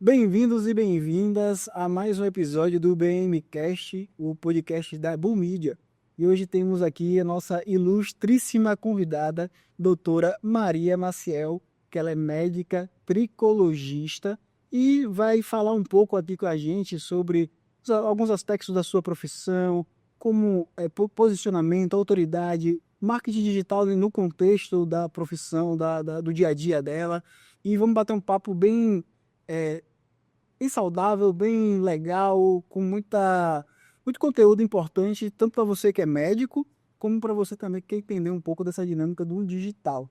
Bem-vindos e bem-vindas a mais um episódio do BMcast, o podcast da Bull Media. E hoje temos aqui a nossa ilustríssima convidada, doutora Maria Maciel, que ela é médica tricologista e vai falar um pouco aqui com a gente sobre alguns aspectos da sua profissão, como posicionamento, autoridade, marketing digital no contexto da profissão, do dia a dia dela. E vamos bater um papo bem saudável, bem legal, com muito conteúdo importante, tanto para você que é médico, como para você também que quer entender um pouco dessa dinâmica do digital.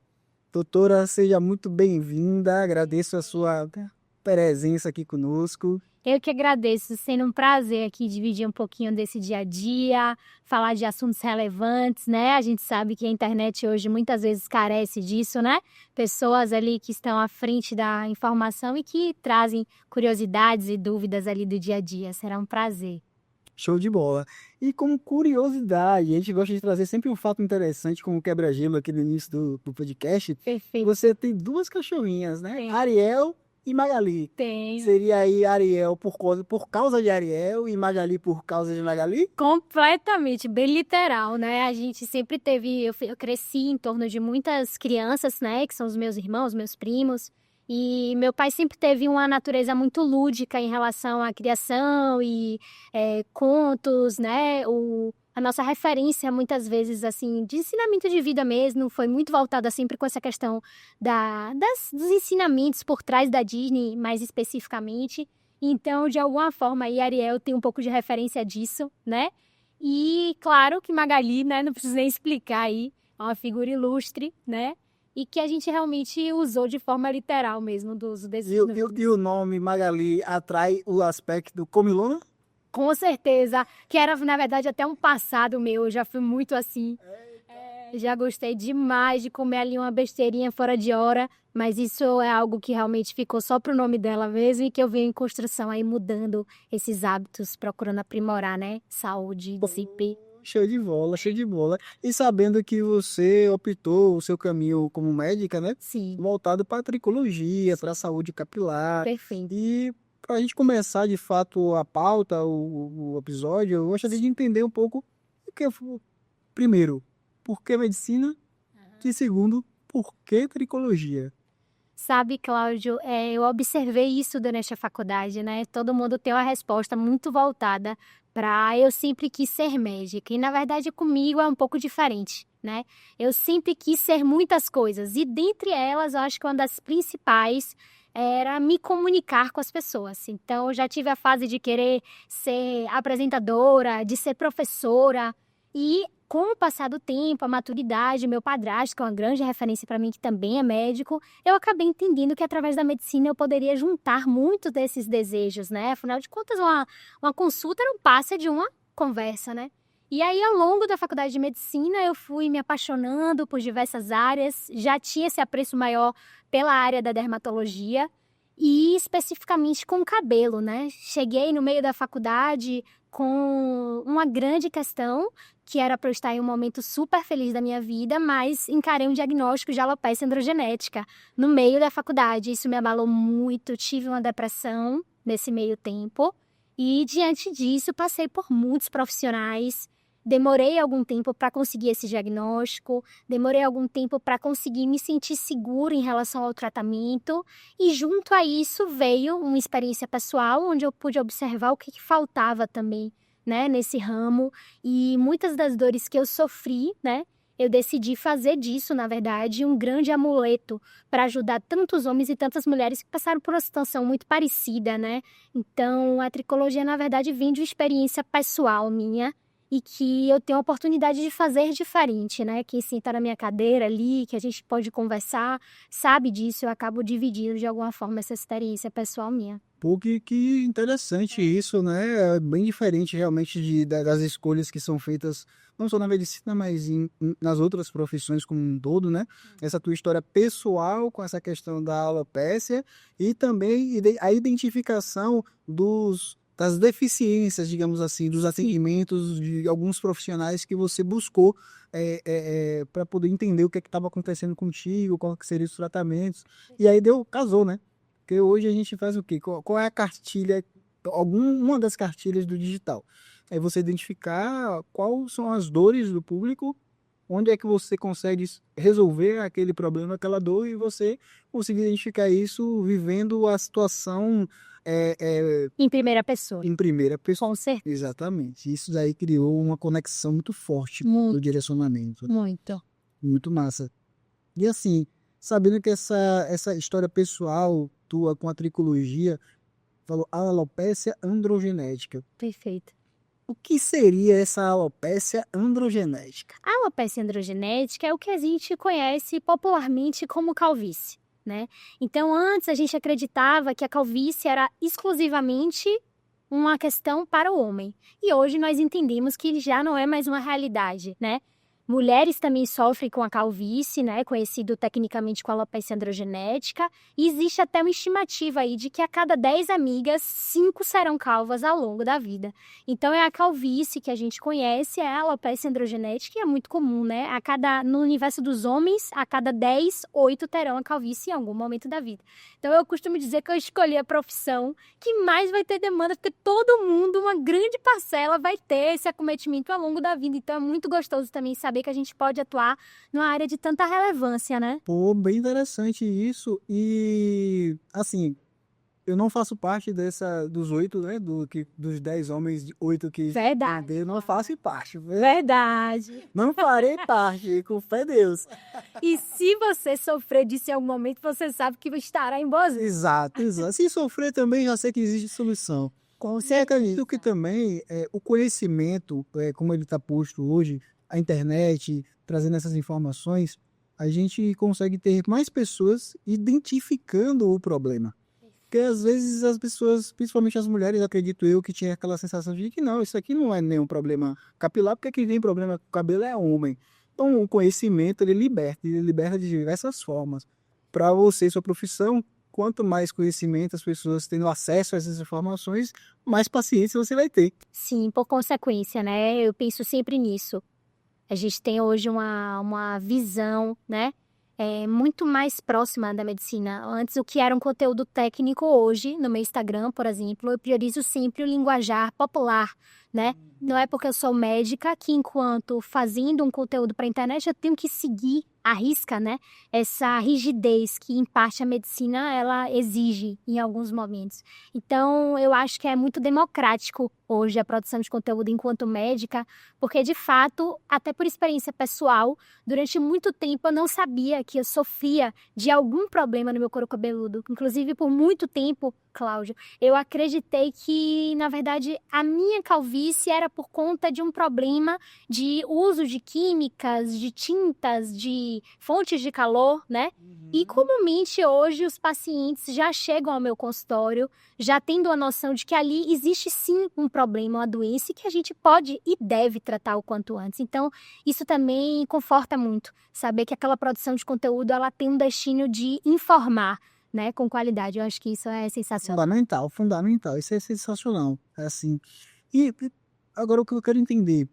Doutora, seja muito bem-vinda, agradeço a sua presença aqui conosco. Eu que agradeço, sendo um prazer aqui dividir um pouquinho desse dia a dia, falar de assuntos relevantes, né? A gente sabe que a internet hoje muitas vezes carece disso, né? Pessoas ali que estão à frente da informação e que trazem curiosidades e dúvidas ali do dia a dia. Será um prazer. Show de bola. E como curiosidade, a gente gosta de trazer sempre um fato interessante, como quebra-gelo aqui no início do podcast. Perfeito. Você tem duas cachorrinhas, né? Tem. Ariel e Magali. Tem. Seria aí Ariel por causa de Ariel e Magali por causa de Magali? Completamente, bem literal, né? A gente sempre teve, eu cresci em torno de muitas crianças, né? Que são os meus irmãos, meus primos. E meu pai sempre teve uma natureza muito lúdica em relação à criação e contos, né? A nossa referência, muitas vezes, assim, de ensinamento de vida mesmo, foi muito voltada sempre com essa questão dos ensinamentos por trás da Disney, mais especificamente. Então, de alguma forma, aí Ariel tem um pouco de referência disso, né? E claro que Magali, né? Não preciso nem explicar aí, é uma figura ilustre, né? E que a gente realmente usou de forma literal mesmo do uso desse nome. E o nome Magali atrai o aspecto comilona? Com certeza, que era, na verdade, até um passado meu, eu já fui muito assim. Já gostei demais de comer ali uma besteirinha fora de hora, mas isso é algo que realmente ficou só pro nome dela mesmo e que eu venho em construção aí mudando esses hábitos, procurando aprimorar, né? Saúde, disciplina. Show de bola, show de bola. E sabendo que você optou o seu caminho como médica, né? Sim. Voltado para a tricologia, para a saúde capilar. Perfeito. E para a gente começar de fato a pauta, o episódio, eu gostaria de entender um pouco primeiro, por que medicina? E segundo, por que tricologia? Sabe, Cláudio, eu observei isso durante a faculdade, né? Todo mundo tem uma resposta muito voltada para eu sempre quis ser médica. E, na verdade, comigo é um pouco diferente, né? Eu sempre quis ser muitas coisas. E, dentre elas, eu acho que uma das principais era me comunicar com as pessoas. Então, eu já tive a fase de querer ser apresentadora, de ser professora. E com o passar do tempo, a maturidade, meu padrasto, que é uma grande referência para mim, que também é médico, eu acabei entendendo que através da medicina eu poderia juntar muitos desses desejos, né? Afinal de contas, uma consulta não passa de uma conversa, né? E aí, ao longo da faculdade de medicina, eu fui me apaixonando por diversas áreas, já tinha esse apreço maior pela área da dermatologia e especificamente com o cabelo, né? Cheguei no meio da faculdade com uma grande questão, que era para eu estar em um momento super feliz da minha vida, mas encarei um diagnóstico de alopecia androgenética no meio da faculdade. Isso me abalou muito, tive uma depressão nesse meio tempo. E diante disso, passei por muitos profissionais. Demorei algum tempo para conseguir esse diagnóstico, demorei algum tempo para conseguir me sentir segura em relação ao tratamento. E junto a isso veio uma experiência pessoal, onde eu pude observar o que faltava também, né, nesse ramo. E muitas das dores que eu sofri, né, eu decidi fazer disso, na verdade, um grande amuleto para ajudar tantos homens e tantas mulheres que passaram por uma situação muito parecida, né? Então, a tricologia, na verdade, vem de uma experiência pessoal minha e que eu tenho a oportunidade de fazer diferente, né? Quem senta na minha cadeira ali, que a gente pode conversar, sabe disso, eu acabo dividindo de alguma forma essa experiência pessoal minha. Pô, que interessante isso, né? É bem diferente realmente das escolhas que são feitas, não só na medicina, mas nas outras profissões como um todo, né? Essa tua história pessoal com essa questão da alopécia e também a identificação das deficiências, digamos assim, dos atendimentos de alguns profissionais que você buscou para poder entender o que estava acontecendo contigo, qual que seriam os tratamentos. E aí casou, né? Porque hoje a gente faz o quê? Qual é a cartilha, uma das cartilhas do digital? É você identificar quais são as dores do público, onde é que você consegue resolver aquele problema, aquela dor, e você conseguir identificar isso vivendo a situação Em primeira pessoa. em primeira pessoa. Com certeza. Exatamente. Isso daí criou uma conexão muito forte Muito. do direcionamento. Muito. Muito massa. E assim, sabendo que essa história pessoal tua com a tricologia, falou alopecia androgenética. Perfeito. O que seria essa alopecia androgenética? A alopecia androgenética é o que a gente conhece popularmente como calvície, né? Então, antes a gente acreditava que a calvície era exclusivamente uma questão para o homem. E hoje nós entendemos que já não é mais uma realidade, né? Mulheres também sofrem com a calvície, né, conhecido tecnicamente como alopecia androgenética, e existe até uma estimativa aí de que a cada 10 amigas, 5 serão calvas ao longo da vida. Então é a calvície que a gente conhece, é a alopecia androgenética, e é muito comum, né? No universo dos homens, a cada 10, 8 terão a calvície em algum momento da vida. Então eu costumo dizer que eu escolhi a profissão que mais vai ter demanda, porque todo mundo, uma grande parcela, vai ter esse acometimento ao longo da vida. Então é muito gostoso também saber que a gente pode atuar numa área de tanta relevância, né? Pô, bem interessante isso. E, assim, eu não faço parte dos 8, né? Dos 10 homens, 8 que... Verdade. Eu não faço parte. Verdade. Não farei parte, com fé em Deus. E se você sofrer disso em algum momento, você sabe que estará em boas mãos. Exato, exato. Se sofrer também, já sei que existe solução. Com E acredito que também o conhecimento, como ele está posto hoje, a internet, trazendo essas informações, a gente consegue ter mais pessoas identificando o problema. Porque às vezes as pessoas, principalmente as mulheres, acredito eu, que tinha aquela sensação de que não, isso aqui não é nenhum problema capilar, porque quem tem problema com o cabelo é homem. Então o conhecimento, ele liberta de diversas formas. Para você, sua profissão, quanto mais conhecimento as pessoas tendo acesso a essas informações, mais paciência você vai ter. Sim, por consequência, né? Eu penso sempre nisso. A gente tem hoje uma visão, né? Muito mais próxima da medicina. Antes, o que era um conteúdo técnico, hoje, no meu Instagram, por exemplo, eu priorizo sempre o linguajar popular, né? Não é porque eu sou médica que, enquanto fazendo um conteúdo para a internet, eu tenho que seguir à risca, né? Essa rigidez que, em parte, a medicina ela exige em alguns momentos. Então, eu acho que é muito democrático hoje a produção de conteúdo enquanto médica, porque, de fato, até por experiência pessoal, durante muito tempo eu não sabia que eu sofria de algum problema no meu couro cabeludo. Inclusive, por muito tempo, Cláudio, eu acreditei que, na verdade, a minha calvície era por conta de um problema de uso de químicas, de tintas, de fontes de calor, né? E comumente hoje os pacientes já chegam ao meu consultório já tendo a noção de que ali existe sim um problema, uma doença e que a gente pode e deve tratar o quanto antes. Então, isso também conforta muito, saber que aquela produção de conteúdo ela tem um destino de informar, né, com qualidade. Eu acho que isso é sensacional. Fundamental. Isso é sensacional. Assim. E agora o que eu quero entender,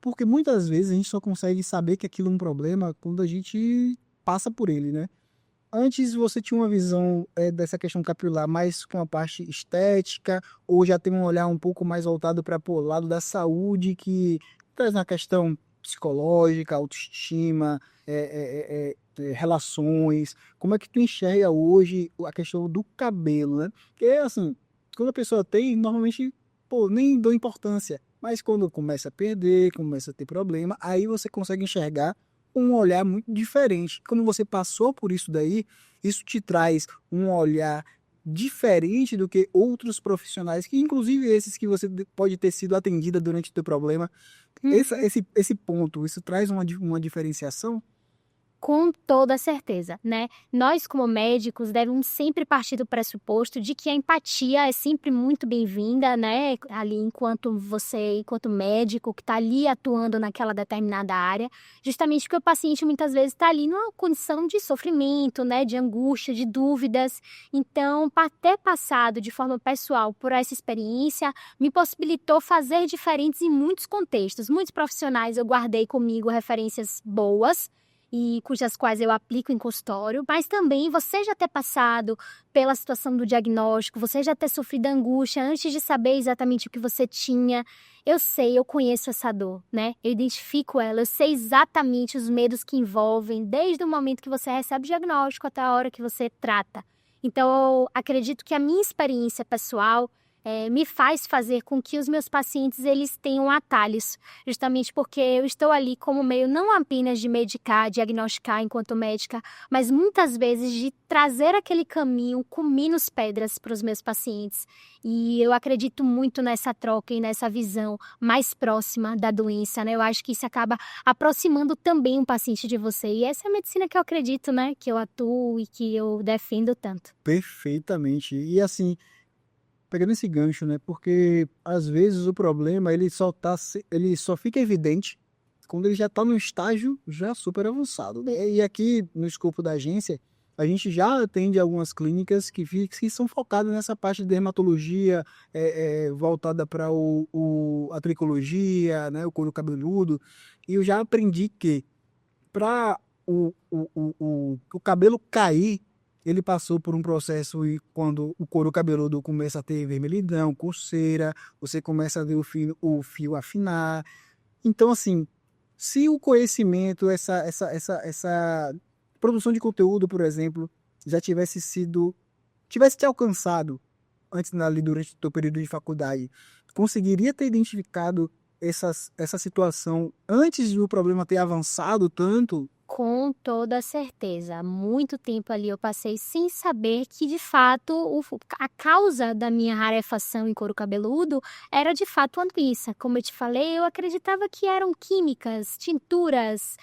porque muitas vezes a gente só consegue saber que aquilo é um problema quando a gente passa por ele, né? Antes você tinha uma visão dessa questão capilar mais com a parte estética, ou já tem um olhar um pouco mais voltado para o lado da saúde, que traz uma questão psicológica, autoestima, relações. Como é que tu enxerga hoje a questão do cabelo, né? Porque, assim, quando a pessoa tem, normalmente, nem dou importância. Mas quando começa a perder, começa a ter problema, aí você consegue enxergar um olhar muito diferente. Quando você passou por isso daí, isso te traz um olhar diferente do que outros profissionais, que inclusive esses que você pode ter sido atendida durante o teu problema. Esse ponto, isso traz uma diferenciação? Com toda certeza, né? Nós, como médicos, devemos sempre partir do pressuposto de que a empatia é sempre muito bem-vinda, né? Ali, enquanto médico, que está ali atuando naquela determinada área, justamente porque o paciente muitas vezes está ali numa condição de sofrimento, né? De angústia, de dúvidas. Então, ter passado de forma pessoal por essa experiência me possibilitou fazer diferentes em muitos contextos. Muitos profissionais eu guardei comigo referências boas, e cujas quais eu aplico em consultório, mas também você já ter passado pela situação do diagnóstico, você já ter sofrido angústia antes de saber exatamente o que você tinha. Eu sei, eu conheço essa dor, né? Eu identifico ela, eu sei exatamente os medos que envolvem, desde o momento que você recebe o diagnóstico até a hora que você trata. Então, eu acredito que a minha experiência pessoal me faz fazer com que os meus pacientes eles tenham atalhos, justamente porque eu estou ali como meio não apenas de medicar, diagnosticar enquanto médica, mas muitas vezes de trazer aquele caminho com menos pedras para os meus pacientes. E eu acredito muito nessa troca e nessa visão mais próxima da doença, né? Eu acho que isso acaba aproximando também um paciente de você. E essa é a medicina que eu acredito, né? Que eu atuo e que eu defendo tanto. Perfeitamente. E assim, pegando esse gancho, né? Porque às vezes o problema ele só fica evidente quando ele já está no estágio já super avançado. E aqui no escopo da agência, a gente já atende algumas clínicas que são focadas nessa parte de dermatologia, voltada para a tricologia, né? O couro cabeludo. E eu já aprendi que para o cabelo cair, ele passou por um processo e quando o couro cabeludo começa a ter vermelhidão, coceira, você começa a ver o fio afinar. Então, assim, se o conhecimento, essa produção de conteúdo, por exemplo, já tivesse te alcançado antes ali durante o teu período de faculdade, conseguiria ter identificado essa situação antes do problema ter avançado tanto? Com toda certeza. Há muito tempo ali eu passei sem saber que, de fato, a causa da minha rarefação em couro cabeludo era, de fato, a doença. Como eu te falei, eu acreditava que eram químicas, tinturas,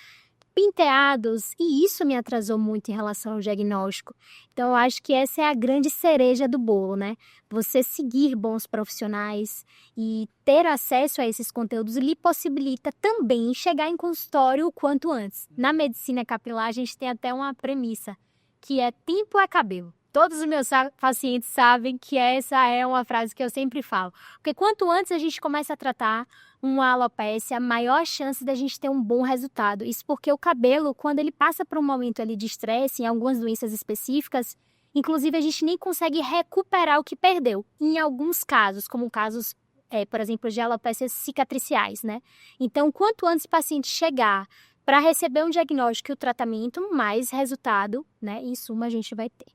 penteados, e isso me atrasou muito em relação ao diagnóstico. Então, eu acho que essa é a grande cereja do bolo, né? Você seguir bons profissionais e ter acesso a esses conteúdos lhe possibilita também chegar em consultório o quanto antes. Na medicina capilar, a gente tem até uma premissa, que é tempo é cabelo. Todos os meus pacientes sabem que essa é uma frase que eu sempre falo. Porque quanto antes a gente começa a tratar uma alopécia, maior chance da gente ter um bom resultado. Isso porque o cabelo, quando ele passa por um momento ali de estresse, em algumas doenças específicas, inclusive a gente nem consegue recuperar o que perdeu. Em alguns casos, como casos, por exemplo, de alopécias cicatriciais, né? Então, quanto antes o paciente chegar para receber um diagnóstico e o tratamento, mais resultado, né? Em suma, a gente vai ter.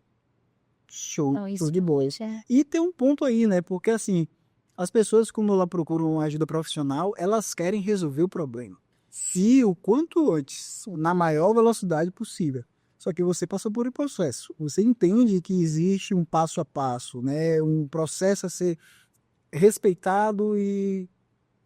Show, Então, show isso de bola. é E tem um ponto aí, né? Porque assim, as pessoas quando elas procuram uma ajuda profissional, elas querem resolver o problema. E o quanto antes, na maior velocidade possível. Só que você passou por um processo. Você entende que existe um passo a passo, né? Um processo a ser respeitado e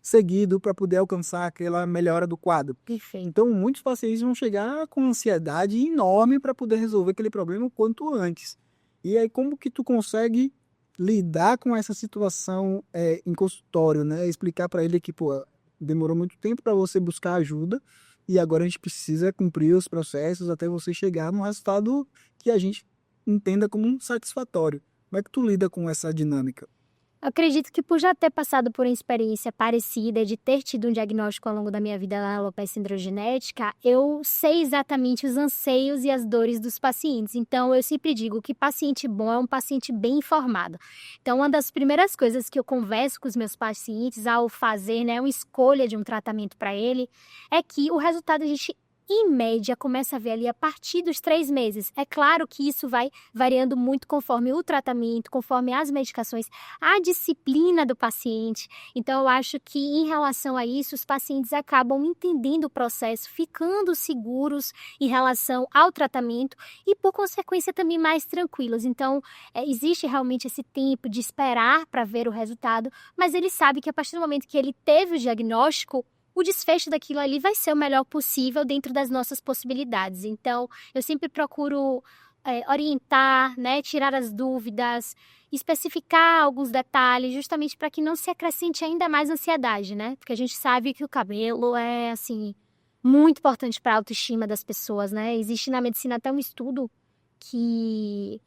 seguido para poder alcançar aquela melhora do quadro. perfeito. Então, muitos pacientes vão chegar com ansiedade enorme para poder resolver aquele problema o quanto antes. E aí, como que tu consegue lidar com essa situação em consultório, né? Explicar para ele que, pô, demorou muito tempo para você buscar ajuda e agora a gente precisa cumprir os processos até você chegar num resultado que a gente entenda como um satisfatório. Como é que tu lida com essa dinâmica? Acredito que por já ter passado por uma experiência parecida, de ter tido um diagnóstico ao longo da minha vida na alopecia androgenética, eu sei exatamente os anseios e as dores dos pacientes. Então, eu sempre digo que paciente bom é um paciente bem informado. Então, uma das primeiras coisas que eu converso com os meus pacientes ao fazer, né, uma escolha de um tratamento para ele, é que o resultado a gente em média, começa a ver ali a partir dos 3 meses. É claro que isso vai variando muito conforme o tratamento, conforme as medicações, a disciplina do paciente. Então, eu acho que em relação a isso, os pacientes acabam entendendo o processo, ficando seguros em relação ao tratamento e, por consequência, também mais tranquilos. Então, existe realmente esse tempo de esperar para ver o resultado, mas ele sabe que a partir do momento que ele teve o diagnóstico, o desfecho daquilo ali vai ser o melhor possível dentro das nossas possibilidades. Então, eu sempre procuro orientar, né, tirar as dúvidas, especificar alguns detalhes, justamente para que não se acrescente ainda mais ansiedade, né? Porque a gente sabe que o cabelo é, assim, muito importante para a autoestima das pessoas, né? Existe na medicina até um estudo que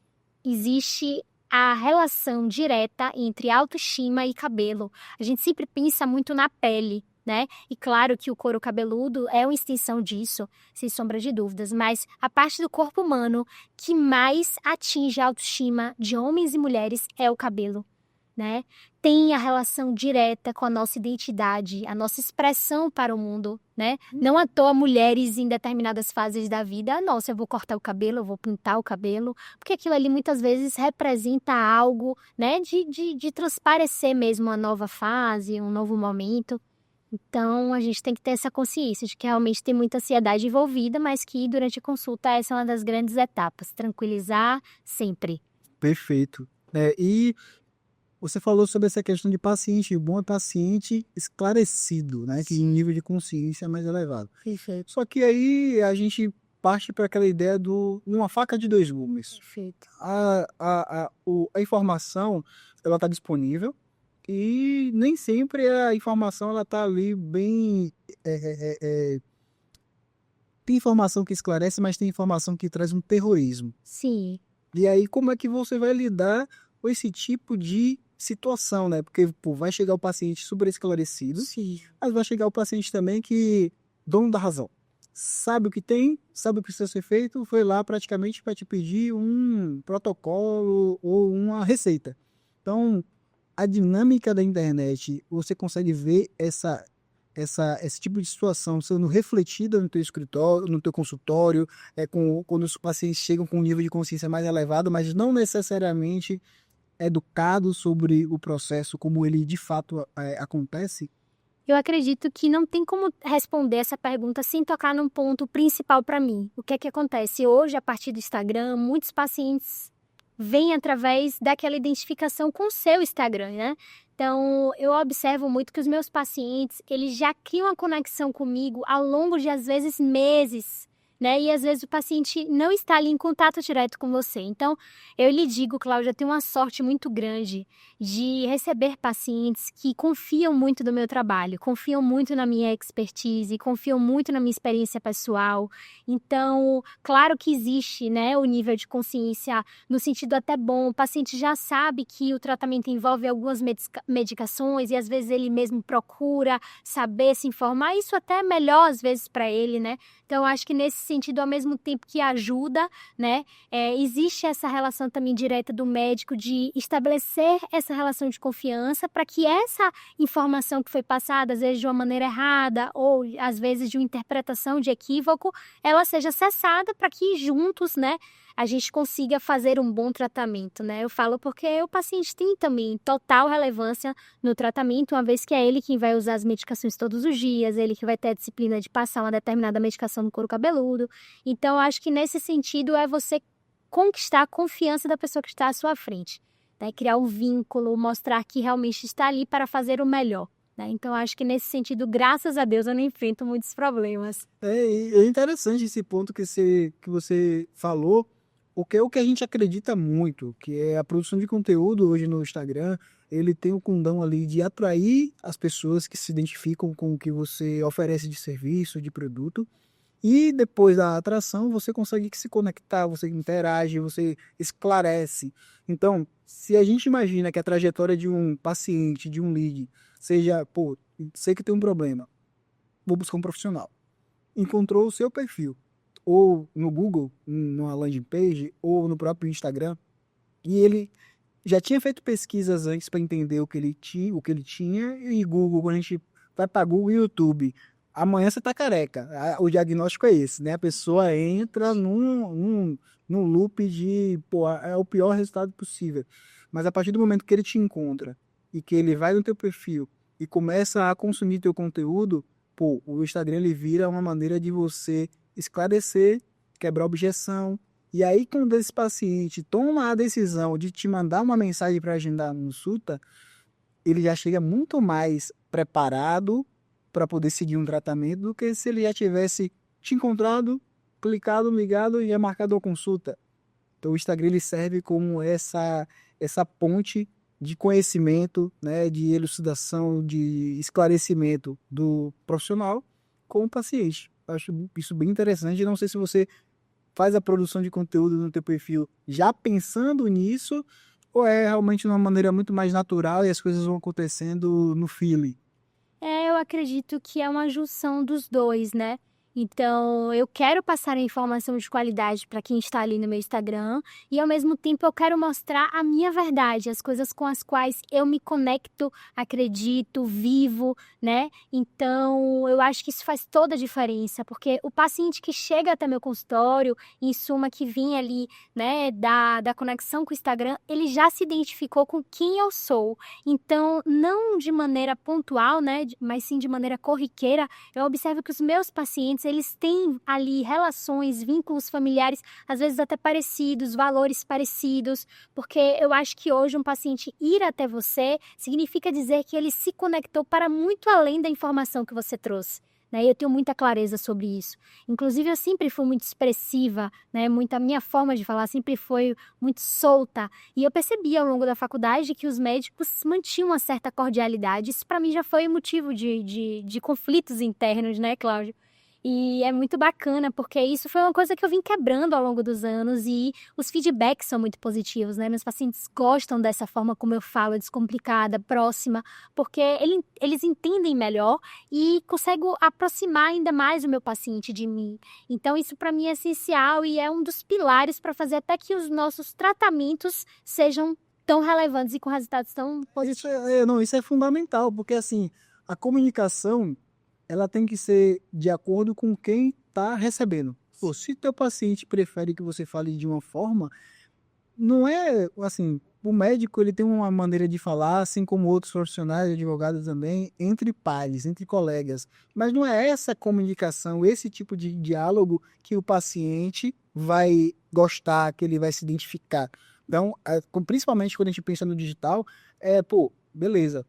existe a relação direta entre autoestima e cabelo. A gente sempre pensa muito na pele, né? E claro que o couro cabeludo é uma extensão disso, sem sombra de dúvidas, mas a parte do corpo humano que mais atinge a autoestima de homens e mulheres é o cabelo, né? Tem a relação direta com a nossa identidade, a nossa expressão para o mundo, né? Não à toa mulheres em determinadas fases da vida, nossa, eu vou cortar o cabelo, eu vou pintar o cabelo, porque aquilo ali muitas vezes representa algo, né? De transparecer mesmo uma nova fase, um novo momento. Então, a gente tem que ter essa consciência de que realmente tem muita ansiedade envolvida, mas que durante a consulta essa é uma das grandes etapas, tranquilizar sempre. Perfeito. E você falou sobre essa questão de paciente. O bom é paciente esclarecido, né? Que o nível de consciência é mais elevado. Perfeito, Só que aí a gente parte para aquela ideia de uma faca de dois gumes. perfeito. A informação, ela está disponível e nem sempre a informação ela está ali bem... Tem informação que esclarece, mas tem informação que traz um terrorismo. Sim, E aí, como é que você vai lidar com esse tipo de situação, né? Porque, pô, vai chegar o paciente super esclarecido, sim. mas vai chegar o paciente também que, dono da razão, sabe o que tem, sabe o que precisa ser feito, foi lá praticamente para te pedir um protocolo ou uma receita. Então, a dinâmica da internet, você consegue ver esse tipo de situação sendo refletida no teu escritório, no teu consultório, quando os pacientes chegam com um nível de consciência mais elevado, mas não necessariamente educados sobre o processo como ele de fato acontece. Eu acredito que não tem como responder essa pergunta sem tocar num ponto principal para mim. O que é que acontece? Hoje, a partir do Instagram, muitos pacientes vêm através daquela identificação com o seu Instagram, né? Então, eu observo muito que os meus pacientes, eles já criam uma conexão comigo ao longo de, às vezes, meses, né? E, às vezes, o paciente não está ali em contato direto com você. Então, eu lhe digo, Cláudia, eu tenho uma sorte muito grande de receber pacientes que confiam muito no meu trabalho, confiam muito na minha expertise, confiam muito na minha experiência pessoal. Então, claro que existe, né, o nível de consciência no sentido até bom. O paciente já sabe que o tratamento envolve algumas medicações e às vezes ele mesmo procura saber, se informar. Isso até é melhor às vezes para ele, né? Então, eu acho que nesse sentido, ao mesmo tempo que ajuda, né, existe essa relação também direta do médico de estabelecer essa relação de confiança para que essa informação que foi passada, às vezes de uma maneira errada ou às vezes de uma interpretação de equívoco, ela seja cessada para que juntos, né, a gente consiga fazer um bom tratamento, né? Eu falo porque o paciente tem também total relevância no tratamento, uma vez que é ele quem vai usar as medicações todos os dias, ele que vai ter a disciplina de passar uma determinada medicação no couro cabeludo. Então, eu acho que nesse sentido é você conquistar a confiança da pessoa que está à sua frente, né? Criar um vínculo, mostrar que realmente está ali para fazer o melhor, né? Então, acho que nesse sentido, graças a Deus, eu não enfrento muitos problemas. É interessante esse ponto que você falou, porque é o que a gente acredita muito, que é a produção de conteúdo hoje no Instagram, ele tem o condão ali de atrair as pessoas que se identificam com o que você oferece de serviço, de produto, e depois da atração você consegue se conectar, você interage, você esclarece. Então, se a gente imagina que a trajetória de um paciente, de um lead, seja, pô, sei que tem um problema, vou buscar um profissional. Encontrou o seu perfil, ou no Google, numa landing page, ou no próprio Instagram, e ele já tinha feito pesquisas antes para entender o que ele tinha, e Google, quando a gente vai para Google e YouTube, amanhã você tá careca. O diagnóstico é esse, né? A pessoa entra num loop de, pô, é o pior resultado possível. Mas a partir do momento que ele te encontra e que ele vai no teu perfil e começa a consumir teu conteúdo, pô, o Instagram ele vira uma maneira de você esclarecer, quebrar objeção. E aí, quando esse paciente toma a decisão de te mandar uma mensagem para agendar a consulta, ele já chega muito mais preparado para poder seguir um tratamento do que se ele já tivesse te encontrado, clicado, ligado e marcado a consulta. Então, o Instagram ele serve como essa ponte de conhecimento, né, de elucidação, de esclarecimento do profissional com o paciente. Eu acho isso bem interessante. Não sei se você faz a produção de conteúdo no teu perfil já pensando nisso, ou é realmente de uma maneira muito mais natural e as coisas vão acontecendo no feeling? Eu acredito que é uma junção dos dois, né? Então, eu quero passar a informação de qualidade para quem está ali no meu Instagram e, ao mesmo tempo, eu quero mostrar a minha verdade, as coisas com as quais eu me conecto, acredito, vivo, né? Então, eu acho que isso faz toda a diferença, porque o paciente que chega até meu consultório, em suma, que vinha ali, né, da conexão com o Instagram, ele já se identificou com quem eu sou. Então, não de maneira pontual, né, mas sim de maneira corriqueira, eu observo que os meus pacientes, eles têm ali relações, vínculos familiares, às vezes até parecidos, valores parecidos, porque eu acho que hoje um paciente ir até você significa dizer que ele se conectou para muito além da informação que você trouxe. Né? Eu tenho muita clareza sobre isso. Inclusive, eu sempre fui muito expressiva, né? A minha forma de falar sempre foi muito solta. E eu percebi ao longo da faculdade que os médicos mantinham uma certa cordialidade. Isso, para mim, já foi motivo de conflitos internos, né, Cláudio? E é muito bacana, porque isso foi uma coisa que eu vim quebrando ao longo dos anos e os feedbacks são muito positivos, né? Meus pacientes gostam dessa forma como eu falo, descomplicada, próxima, porque eles entendem melhor e conseguem aproximar ainda mais o meu paciente de mim. Então, isso para mim é essencial e é um dos pilares para fazer até que os nossos tratamentos sejam tão relevantes e com resultados tão positivos. Isso é fundamental, porque assim, a comunicação ela tem que ser de acordo com quem está recebendo. Pô, se teu paciente prefere que você fale de uma forma, não é assim, o médico ele tem uma maneira de falar, assim como outros profissionais, advogados também, entre pares, entre colegas. Mas não é essa comunicação, esse tipo de diálogo que o paciente vai gostar, que ele vai se identificar. Então, principalmente quando a gente pensa no digital, pô, beleza.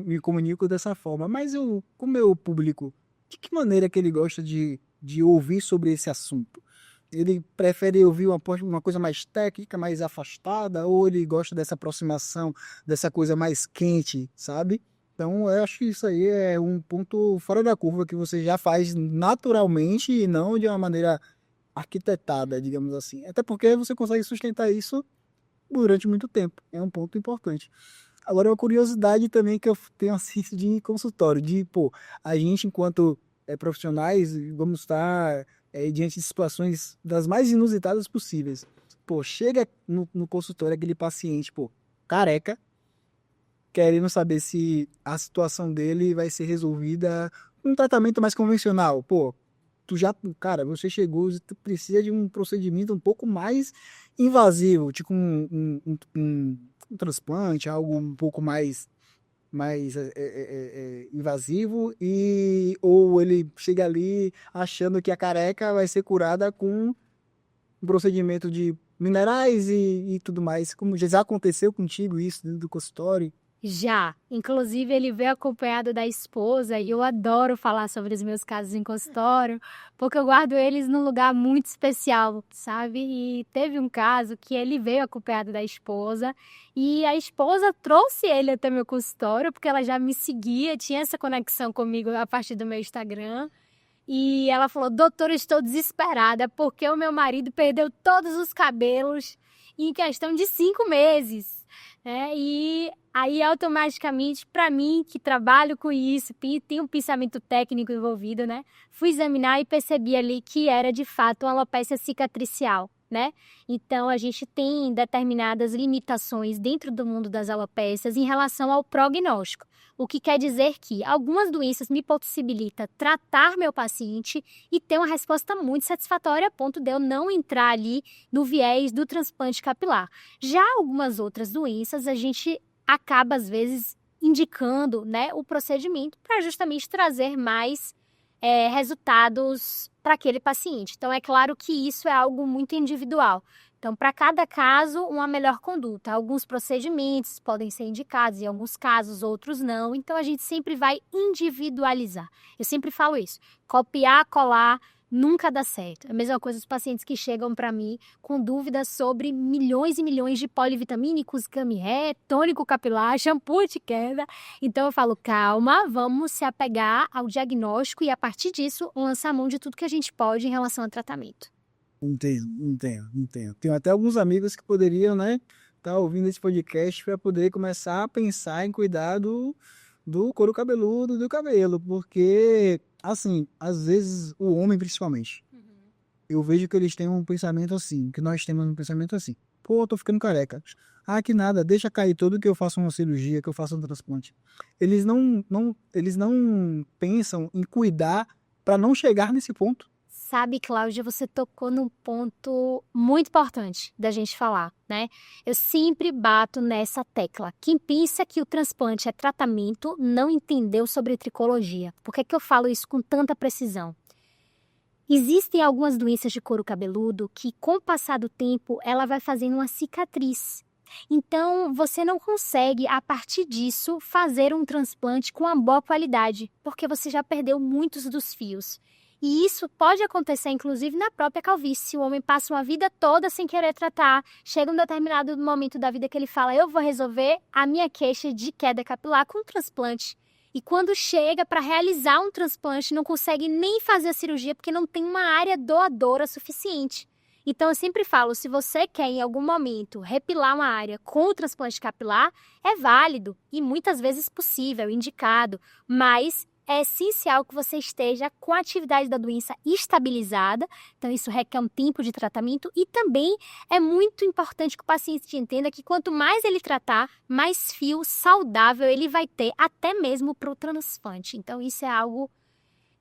Me comunico dessa forma, mas com o meu público, de que maneira que ele gosta de ouvir sobre esse assunto? Ele prefere ouvir uma coisa mais técnica, mais afastada, ou ele gosta dessa aproximação, dessa coisa mais quente, sabe? Então, eu acho que isso aí é um ponto fora da curva que você já faz naturalmente e não de uma maneira arquitetada, digamos assim. Até porque você consegue sustentar isso durante muito tempo. É um ponto importante. Agora, uma curiosidade também que eu tenho assim de consultório, pô, a gente, enquanto profissionais, vamos estar diante de situações das mais inusitadas possíveis. Pô, chega no consultório aquele paciente, pô, careca, querendo saber se a situação dele vai ser resolvida com um tratamento mais convencional. Pô, cara, você chegou, tu precisa de um procedimento um pouco mais invasivo, tipo um transplante, algo um pouco mais invasivo, ou ele chega ali achando que a careca vai ser curada com um procedimento de minerais e tudo mais. Como já aconteceu contigo isso dentro do consultório? Já. Inclusive, ele veio acompanhado da esposa e eu adoro falar sobre os meus casos em consultório, porque eu guardo eles num lugar muito especial, sabe? E teve um caso que ele veio acompanhado da esposa e a esposa trouxe ele até meu consultório, porque ela já me seguia, tinha essa conexão comigo a partir do meu Instagram. E ela falou: doutora, eu estou desesperada porque o meu marido perdeu todos os cabelos em questão de 5 meses. E aí, automaticamente, para mim, que trabalho com isso, tem um pensamento técnico envolvido, né? Fui examinar e percebi ali que era, de fato, uma alopecia cicatricial. Né? Então, a gente tem determinadas limitações dentro do mundo das alopécias em relação ao prognóstico. O que quer dizer que algumas doenças me possibilitam tratar meu paciente e ter uma resposta muito satisfatória a ponto de eu não entrar ali no viés do transplante capilar. Já algumas outras doenças, a gente acaba, às vezes, indicando, né, o procedimento para justamente trazer mais resultados para aquele paciente. Então, é claro que isso é algo muito individual. Então, para cada caso, uma melhor conduta. Alguns procedimentos podem ser indicados, em alguns casos, outros não. Então, a gente sempre vai individualizar. Eu sempre falo isso. Copiar, colar, nunca dá certo. É a mesma coisa os pacientes que chegam para mim com dúvidas sobre milhões e milhões de polivitamínicos, gummy hair, tônico capilar, shampoo de queda. Então eu falo, calma, vamos se apegar ao diagnóstico e a partir disso lançar mão de tudo que a gente pode em relação ao tratamento. Entendo. Tenho até alguns amigos que poderiam, né, estar ouvindo esse podcast para poder começar a pensar em cuidar do couro cabeludo do cabelo, porque, assim, às vezes, o homem principalmente, eu vejo que eles têm um pensamento assim, que nós temos um pensamento assim, pô, eu tô ficando careca. Ah, que nada, deixa cair tudo que eu faça uma cirurgia, que eu faça um transplante. Eles não pensam em cuidar para não chegar nesse ponto. Sabe, Cláudia, você tocou num ponto muito importante da gente falar, né? Eu sempre bato nessa tecla. Quem pensa que o transplante é tratamento não entendeu sobre tricologia. Por que que eu falo isso com tanta precisão? Existem algumas doenças de couro cabeludo que, com o passar do tempo, ela vai fazendo uma cicatriz. Então, você não consegue, a partir disso, fazer um transplante com uma boa qualidade, porque você já perdeu muitos dos fios. E isso pode acontecer, inclusive, na própria calvície. O homem passa uma vida toda sem querer tratar. Chega um determinado momento da vida que ele fala, eu vou resolver a minha queixa de queda capilar com um transplante. E quando chega para realizar um transplante, não consegue nem fazer a cirurgia porque não tem uma área doadora suficiente. Então, eu sempre falo, se você quer em algum momento repilar uma área com o transplante capilar, é válido e muitas vezes possível, indicado, mas é essencial que você esteja com a atividade da doença estabilizada, então isso requer um tempo de tratamento e também é muito importante que o paciente entenda que quanto mais ele tratar, mais fio saudável ele vai ter, até mesmo para o transplante. Então isso é algo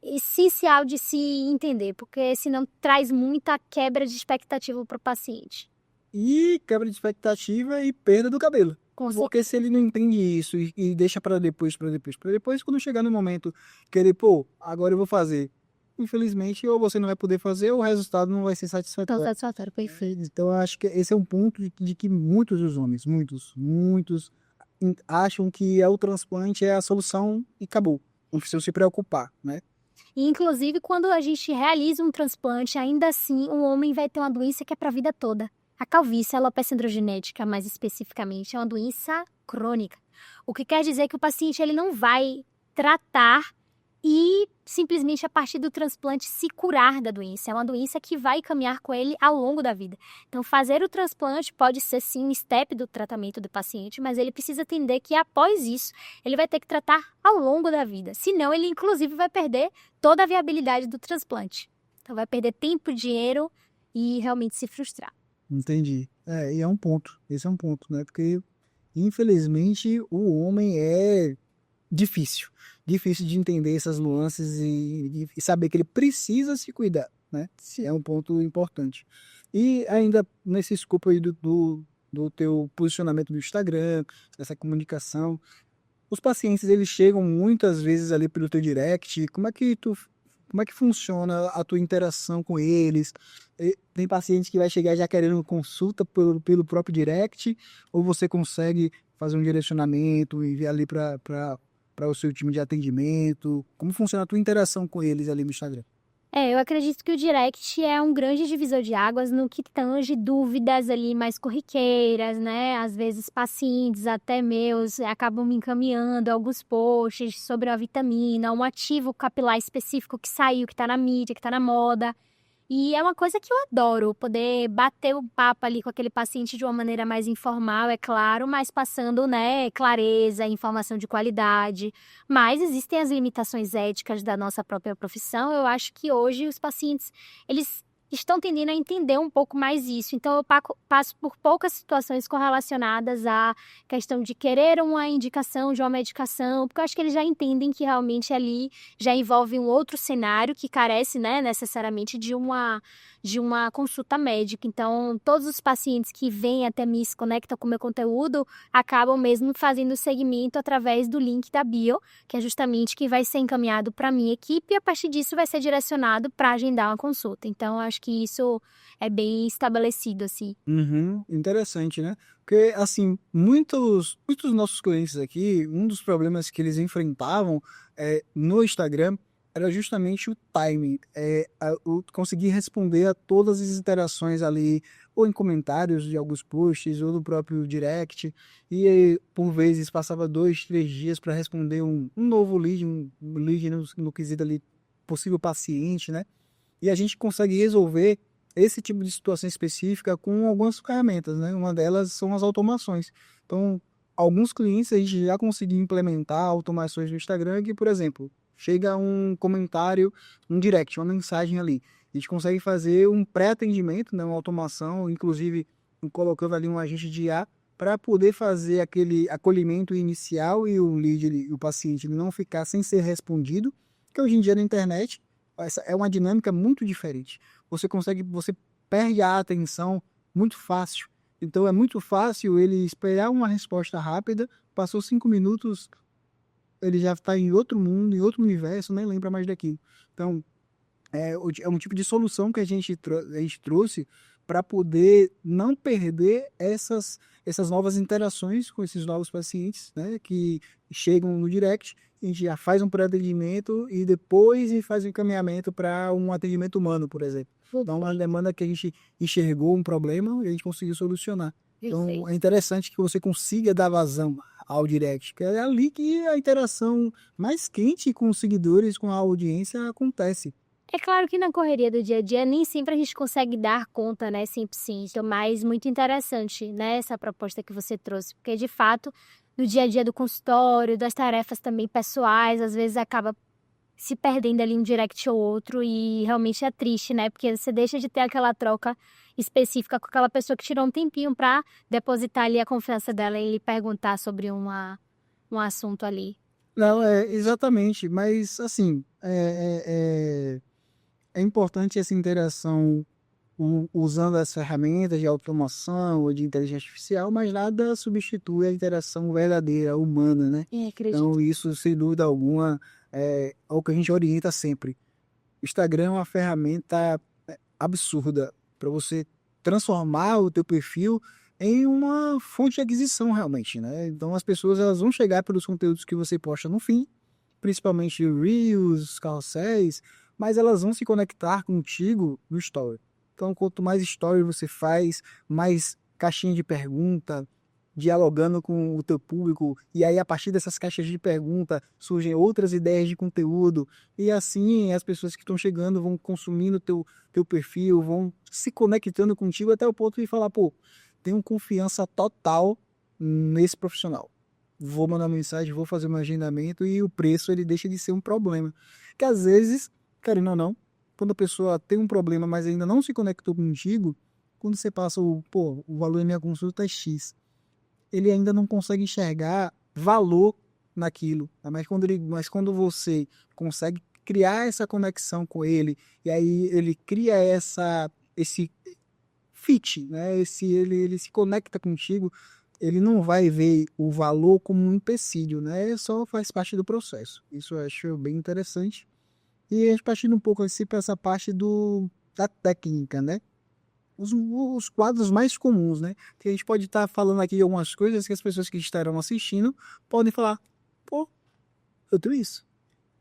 essencial de se entender, porque senão traz muita quebra de expectativa para o paciente. E quebra de expectativa e perda do cabelo. Porque se ele não entende isso e deixa para depois, quando chegar no momento que ele, pô, agora eu vou fazer, infelizmente, ou você não vai poder fazer, ou o resultado não vai ser satisfatório. Satisfatório, perfeito. Então, eu acho que esse é um ponto de que muitos dos homens, muitos, acham que o transplante é a solução e acabou. Não precisa se preocupar, né? E, inclusive, quando a gente realiza um transplante, ainda assim, o homem vai ter uma doença que é para a vida toda. A calvície, a alopecia androgenética, mais especificamente, é uma doença crônica. O que quer dizer que o paciente ele não vai tratar e simplesmente a partir do transplante se curar da doença. É uma doença que vai caminhar com ele ao longo da vida. Então, fazer o transplante pode ser sim um step do tratamento do paciente, mas ele precisa entender que após isso, ele vai ter que tratar ao longo da vida. Senão, ele inclusive vai perder toda a viabilidade do transplante. Então, vai perder tempo, dinheiro e realmente se frustrar. Entendi. E é um ponto. Esse é um ponto, né? Porque, infelizmente, o homem é difícil de entender essas nuances e saber que ele precisa se cuidar, né? É um ponto importante. E ainda nesse escopo aí do teu posicionamento no Instagram, dessa comunicação, os pacientes, eles chegam muitas vezes ali pelo teu direct. Como é que funciona a tua interação com eles? Tem paciente que vai chegar já querendo consulta pelo próprio direct, ou você consegue fazer um direcionamento e enviar ali para o seu time de atendimento? Como funciona a tua interação com eles ali no Instagram? Eu acredito que o direct é um grande divisor de águas no que tange dúvidas ali mais corriqueiras, né? Às vezes pacientes, até meus, acabam me encaminhando alguns posts sobre a vitamina, um ativo capilar específico que saiu, que está na mídia, que está na moda. E é uma coisa que eu adoro, poder bater o papo ali com aquele paciente de uma maneira mais informal, é claro, mas passando, né, clareza, informação de qualidade. Mas existem as limitações éticas da nossa própria profissão. Eu acho que hoje os pacientes, eles estão tendendo a entender um pouco mais isso. Então, eu passo por poucas situações correlacionadas à questão de querer uma indicação de uma medicação, porque eu acho que eles já entendem que realmente ali já envolve um outro cenário que carece, né, necessariamente de uma consulta médica. Então, todos os pacientes que vêm até mim e se conectam com o meu conteúdo acabam mesmo fazendo o segmento através do link da bio, que é justamente que vai ser encaminhado para a minha equipe e a partir disso vai ser direcionado para agendar uma consulta. Então, acho que isso é bem estabelecido, assim. Interessante, né? Porque, assim, muitos dos nossos clientes aqui, um dos problemas que eles enfrentavam no Instagram era justamente o timing, o conseguir responder a todas as interações ali, ou em comentários de alguns posts, ou no próprio direct, e aí, por vezes passava 2, 3 dias para responder um novo lead, um lead no quesito ali, possível paciente, né? E a gente consegue resolver esse tipo de situação específica com algumas ferramentas, né? Uma delas são as automações. Então, alguns clientes a gente já conseguiu implementar automações no Instagram que, por exemplo, chega um comentário, um direct, uma mensagem ali. A gente consegue fazer um pré-atendimento, né, uma automação, inclusive colocando ali um agente de IA para poder fazer aquele acolhimento inicial e o lead, o paciente, ele não ficar sem ser respondido, que hoje em dia na internet essa é uma dinâmica muito diferente. Você perde a atenção muito fácil. Então é muito fácil ele esperar uma resposta rápida, passou 5 minutos, ele já está em outro mundo, em outro universo, nem lembra mais daquilo. Então, é um tipo de solução que a gente trouxe para poder não perder essas novas interações com esses novos pacientes, né, que chegam no direct, a gente já faz um pré-atendimento e depois faz um encaminhamento para um atendimento humano, por exemplo. Então, uma demanda que a gente enxergou um problema e a gente conseguiu solucionar. Então, é interessante que você consiga dar vazão ao direct, que é ali que a interação mais quente com os seguidores, com a audiência acontece. É claro que na correria do dia a dia nem sempre a gente consegue dar conta, né, 100%, mas muito interessante, né, essa proposta que você trouxe, porque de fato, no dia a dia do consultório, das tarefas também pessoais, às vezes acaba se perdendo ali um direct ou outro e realmente é triste, né, porque você deixa de ter aquela troca específica com aquela pessoa que tirou um tempinho para depositar ali a confiança dela e lhe perguntar sobre um assunto ali. Não, exatamente, mas assim, é importante essa interação usando as ferramentas de automação ou de inteligência artificial, mas nada substitui a interação verdadeira, humana, né? Acredito. Então, isso, sem dúvida alguma, é o que a gente orienta sempre. O Instagram é uma ferramenta absurda para você transformar o teu perfil em uma fonte de aquisição realmente, né? Então, as pessoas elas vão chegar pelos conteúdos que você posta no fim, principalmente Reels, carrosséis, mas elas vão se conectar contigo no Story. Então, quanto mais story você faz, mais caixinha de pergunta, dialogando com o teu público, e aí a partir dessas caixas de pergunta surgem outras ideias de conteúdo, e assim as pessoas que estão chegando vão consumindo teu perfil, vão se conectando contigo até o ponto de falar, pô, tenho confiança total nesse profissional. Vou mandar mensagem, vou fazer um agendamento e o preço ele deixa de ser um problema. Que às vezes, querendo ou não, quando a pessoa tem um problema, mas ainda não se conectou contigo, quando você passa o valor da minha consulta é X, ele ainda não consegue enxergar valor naquilo. Tá? Mas quando você consegue criar essa conexão com ele, e aí ele cria esse fit, né? Ele se conecta contigo, ele não vai ver o valor como um empecilho, né? Só faz parte do processo. Isso eu acho bem interessante. E a gente partindo um pouco assim para essa parte da técnica, né? Os quadros mais comuns, né? Que a gente pode estar falando aqui algumas coisas que as pessoas que estarão assistindo podem falar, pô, eu tenho isso.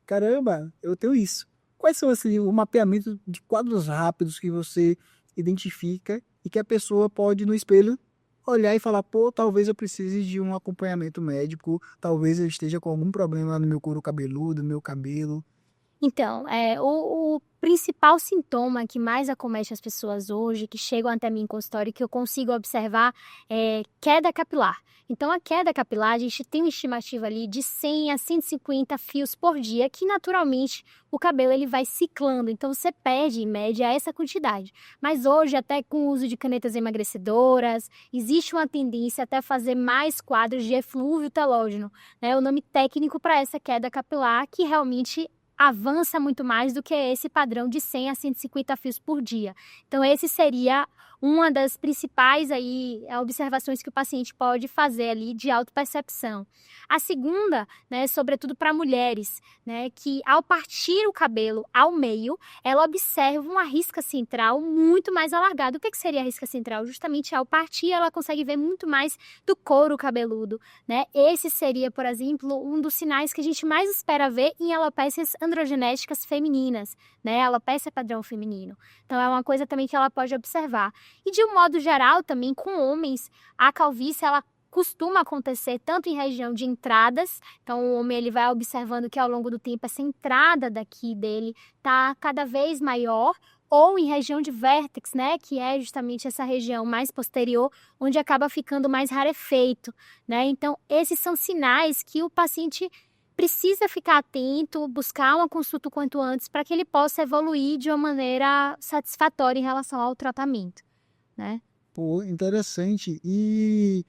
Caramba, eu tenho isso. Quais são assim, o mapeamento de quadros rápidos que você identifica e que a pessoa pode no espelho olhar e falar, pô, talvez eu precise de um acompanhamento médico, talvez eu esteja com algum problema no meu couro cabeludo, no meu cabelo. Então, o principal sintoma que mais acomete as pessoas hoje, que chegam até mim em consultório, que eu consigo observar, é queda capilar. Então, a queda capilar, a gente tem uma estimativa ali de 100 a 150 fios por dia, que naturalmente o cabelo ele vai ciclando. Então, você perde, em média, essa quantidade. Mas hoje, até com o uso de canetas emagrecedoras, existe uma tendência até a fazer mais quadros de eflúvio telógeno, né? O nome técnico para essa queda capilar, que realmente avança muito mais do que esse padrão de 100 a 150 fios por dia. Então, esse seria uma das principais observações que o paciente pode fazer ali de autopercepção. A segunda, né, sobretudo para mulheres, né, que ao partir o cabelo ao meio, ela observa uma risca central muito mais alargada. O que seria a risca central? Justamente ao partir, ela consegue ver muito mais do couro cabeludo, né? Esse seria, por exemplo, um dos sinais que a gente mais espera ver em alopécias androgenéticas femininas, né? Alopecia padrão feminino. Então, é uma coisa também que ela pode observar. E de um modo geral, também com homens, a calvície, ela costuma acontecer tanto em região de entradas, então o homem ele vai observando que ao longo do tempo essa entrada daqui dele está cada vez maior, ou em região de vértex, né, que é justamente essa região mais posterior, onde acaba ficando mais rarefeito, né? Então, esses são sinais que o paciente precisa ficar atento, buscar uma consulta o quanto antes, para que ele possa evoluir de uma maneira satisfatória em relação ao tratamento, né? Pô, interessante. E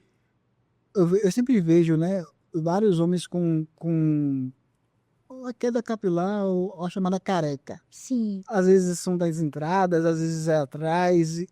eu sempre vejo, né, vários homens com a queda capilar ou a chamada careca. Sim. Às vezes são das entradas, às vezes é atrás.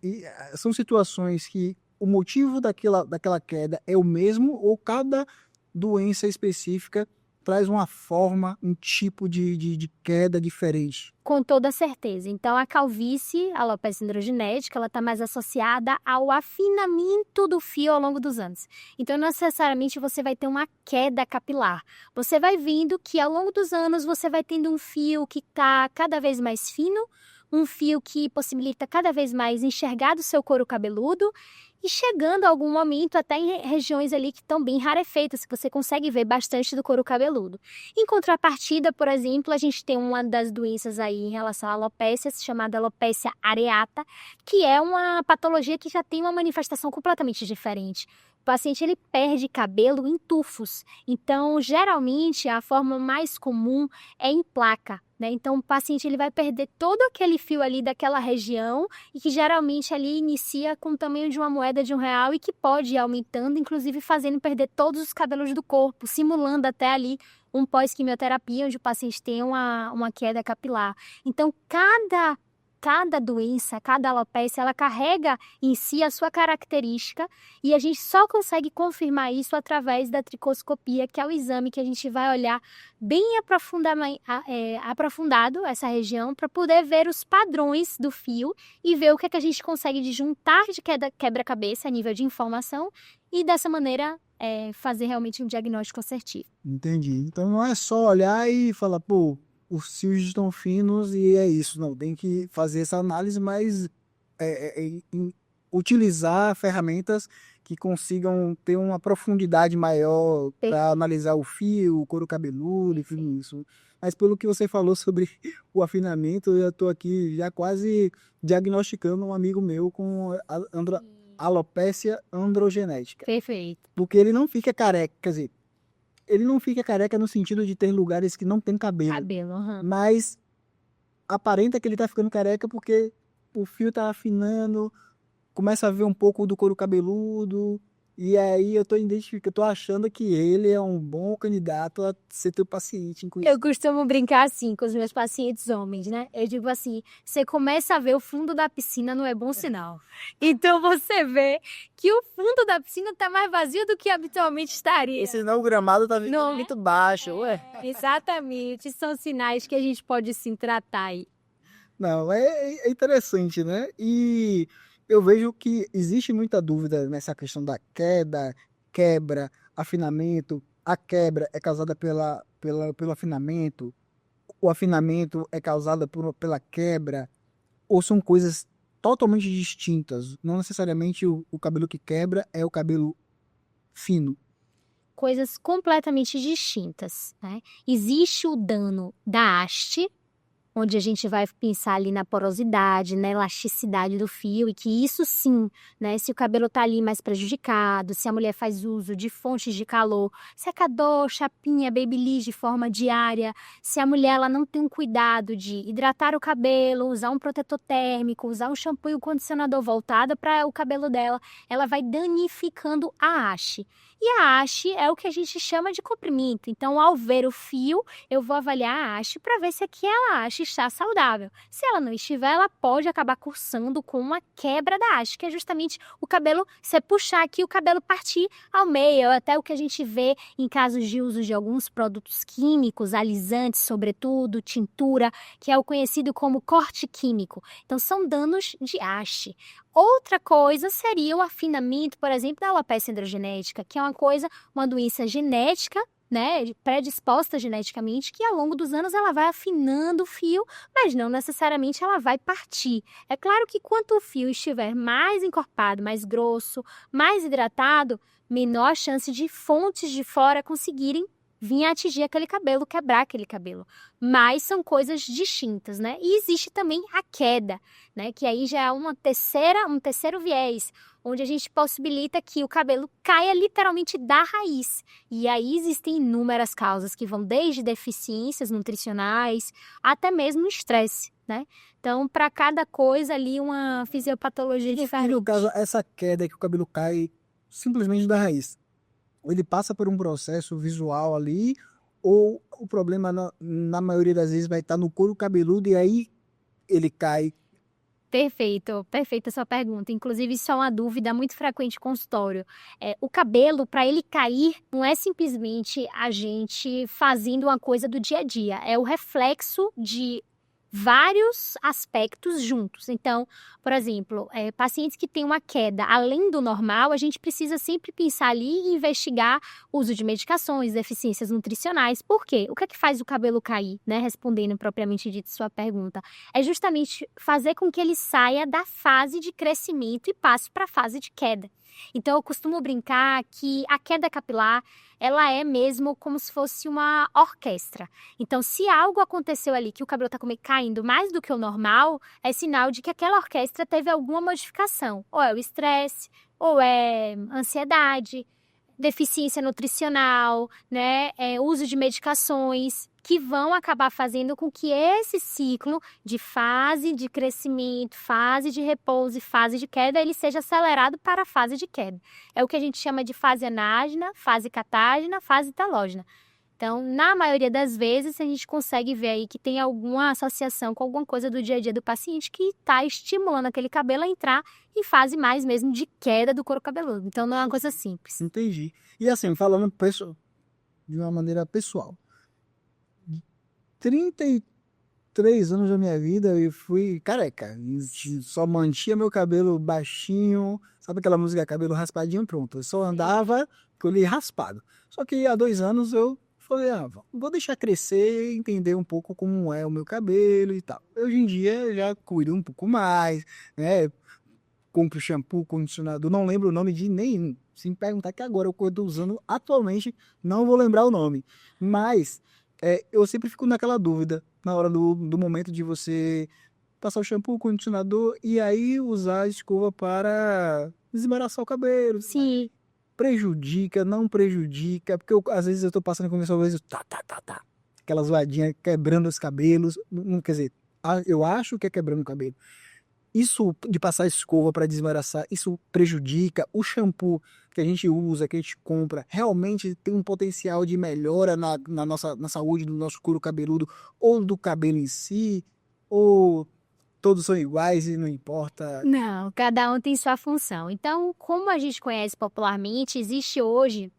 São situações que o motivo daquela queda é o mesmo ou cada doença específica traz uma forma, um tipo de queda diferente. Com toda certeza. Então, a calvície, a alopecia androgenética, ela está mais associada ao afinamento do fio ao longo dos anos. Então, não necessariamente você vai ter uma queda capilar. Você vai vendo que ao longo dos anos você vai tendo um fio que está cada vez mais fino, um fio que possibilita cada vez mais enxergar do seu couro cabeludo e chegando a algum momento até em regiões ali que estão bem rarefeitas, que você consegue ver bastante do couro cabeludo. Em contrapartida, por exemplo, a gente tem uma das doenças aí em relação à alopecia, chamada alopecia areata, que é uma patologia que já tem uma manifestação completamente diferente. O paciente ele perde cabelo em tufos. Então, geralmente, a forma mais comum é em placa, né? Então, o paciente ele vai perder todo aquele fio ali daquela região e que geralmente ali inicia com o tamanho de uma moeda de R$ 1 e que pode ir aumentando, inclusive fazendo perder todos os cabelos do corpo, simulando até ali um pós-quimioterapia, onde o paciente tem uma queda capilar. Então, cada doença, cada alopecia, ela carrega em si a sua característica e a gente só consegue confirmar isso através da tricoscopia, que é o exame que a gente vai olhar bem aprofundado essa região para poder ver os padrões do fio e ver o que é que a gente consegue de juntar de quebra-cabeça a nível de informação e dessa maneira fazer realmente um diagnóstico assertivo. Entendi. Então não é só olhar e falar, pô, os fios estão finos e é isso. Não, tem que fazer essa análise, mas utilizar ferramentas que consigam ter uma profundidade maior para analisar o fio, o couro cabeludo e tudo isso. Mas pelo que você falou sobre o afinamento, eu já estou aqui já quase diagnosticando um amigo meu com alopecia androgenética. Perfeito. Porque ele não fica careca, quer dizer, ele não fica careca no sentido de ter lugares que não tem cabelo. Mas aparenta que ele tá ficando careca porque o fio tá afinando, começa a ver um pouco do couro cabeludo, e aí eu tô achando que ele é um bom candidato a ser teu paciente. Eu costumo brincar assim com os meus pacientes homens, né? Eu digo assim, você começa a ver o fundo da piscina, não é bom sinal. Então você vê que o fundo da piscina tá mais vazio do que habitualmente estaria. Esse não, o gramado tá muito baixo, ué. Exatamente, são sinais que a gente pode sim tratar aí. Não, é interessante, né? E eu vejo que existe muita dúvida nessa questão da quebra, afinamento. A quebra é causada pelo afinamento, o afinamento é causado pela quebra, ou são coisas totalmente distintas. Não necessariamente o cabelo que quebra é o cabelo fino. Coisas completamente distintas, né? Existe o dano da haste, onde a gente vai pensar ali na porosidade, na elasticidade do fio, e que isso sim, né, se o cabelo tá ali mais prejudicado, se a mulher faz uso de fontes de calor, secador, chapinha, babyliss de forma diária, se a mulher ela não tem um cuidado de hidratar o cabelo, usar um protetor térmico, usar um shampoo e um condicionador voltado para o cabelo dela, ela vai danificando a haste. E a haste é o que a gente chama de comprimento. Então, ao ver o fio, eu vou avaliar a haste para ver se aquela haste está saudável. Se ela não estiver, ela pode acabar cursando com uma quebra da haste, que é justamente o cabelo, você puxar aqui, o cabelo partir ao meio, até o que a gente vê em casos de uso de alguns produtos químicos, alisantes, sobretudo, tintura, que é o conhecido como corte químico. Então, são danos de haste. Outra coisa seria o afinamento, por exemplo, da alopecia androgenética, que é uma doença genética, né, predisposta geneticamente, que ao longo dos anos ela vai afinando o fio, mas não necessariamente ela vai partir. É claro que quanto o fio estiver mais encorpado, mais grosso, mais hidratado, menor a chance de fontes de fora conseguirem vir atingir aquele cabelo, quebrar aquele cabelo. Mas são coisas distintas, né? E existe também a queda, né? Que aí já é um terceiro viés, onde a gente possibilita que o cabelo caia literalmente da raiz. E aí existem inúmeras causas que vão desde deficiências nutricionais até mesmo estresse, né? Então, para cada coisa ali, uma fisiopatologia diferente. No caso, essa queda que o cabelo cai simplesmente da raiz, ele passa por um processo visual ali, ou o problema na maioria das vezes vai estar no couro cabeludo e aí ele cai? Perfeita a sua pergunta. Inclusive, isso é uma dúvida muito frequente em consultório. O cabelo, para ele cair, não é simplesmente a gente fazendo uma coisa do dia a dia. É o reflexo de vários aspectos juntos. Então, por exemplo, pacientes que têm uma queda além do normal, a gente precisa sempre pensar ali e investigar o uso de medicações, deficiências nutricionais. Por quê? O que é que faz o cabelo cair, né? Respondendo propriamente dito sua pergunta. É justamente fazer com que ele saia da fase de crescimento e passe para a fase de queda. Então, eu costumo brincar que a queda capilar, ela é mesmo como se fosse uma orquestra. Então, se algo aconteceu ali que o cabelo está caindo mais do que o normal, é sinal de que aquela orquestra teve alguma modificação. Ou é o estresse, ou é ansiedade, deficiência nutricional, né? Uso de medicações, que vão acabar fazendo com que esse ciclo de fase de crescimento, fase de repouso e fase de queda, ele seja acelerado para a fase de queda. É o que a gente chama de fase anágena, fase catágena, fase talógena. Então, na maioria das vezes, a gente consegue ver aí que tem alguma associação com alguma coisa do dia a dia do paciente que está estimulando aquele cabelo a entrar em fase mais mesmo de queda do couro cabeludo. Então, não é uma coisa simples. Entendi. E assim, falando de uma maneira pessoal, 33 anos da minha vida eu fui careca. Só mantinha meu cabelo baixinho. Sabe aquela música cabelo raspadinho? Pronto. Eu só andava com ele raspado. Só que há 2 anos eu falei, vou deixar crescer, entender um pouco como é o meu cabelo e tal. Hoje em dia já cuido um pouco mais, né? Compro shampoo, condicionador, não lembro o nome de nenhum. Se me perguntar que agora eu estou usando atualmente, não vou lembrar o nome. Mas eu sempre fico naquela dúvida, na hora do momento de você passar o shampoo, o condicionador e aí usar a escova para desembaraçar o cabelo. Sim. Prejudica, não prejudica, porque às vezes eu tô passando com às vezes tá. Aquela zoadinha quebrando os cabelos, não quer dizer, eu acho que é quebrando o cabelo. Isso de passar escova para desembaraçar, isso prejudica. O shampoo que a gente usa, que a gente compra, realmente tem um potencial de melhora na saúde do nosso couro cabeludo ou do cabelo em si, ou todos são iguais e não importa? Não, cada um tem sua função. Então, como a gente conhece popularmente, existe hoje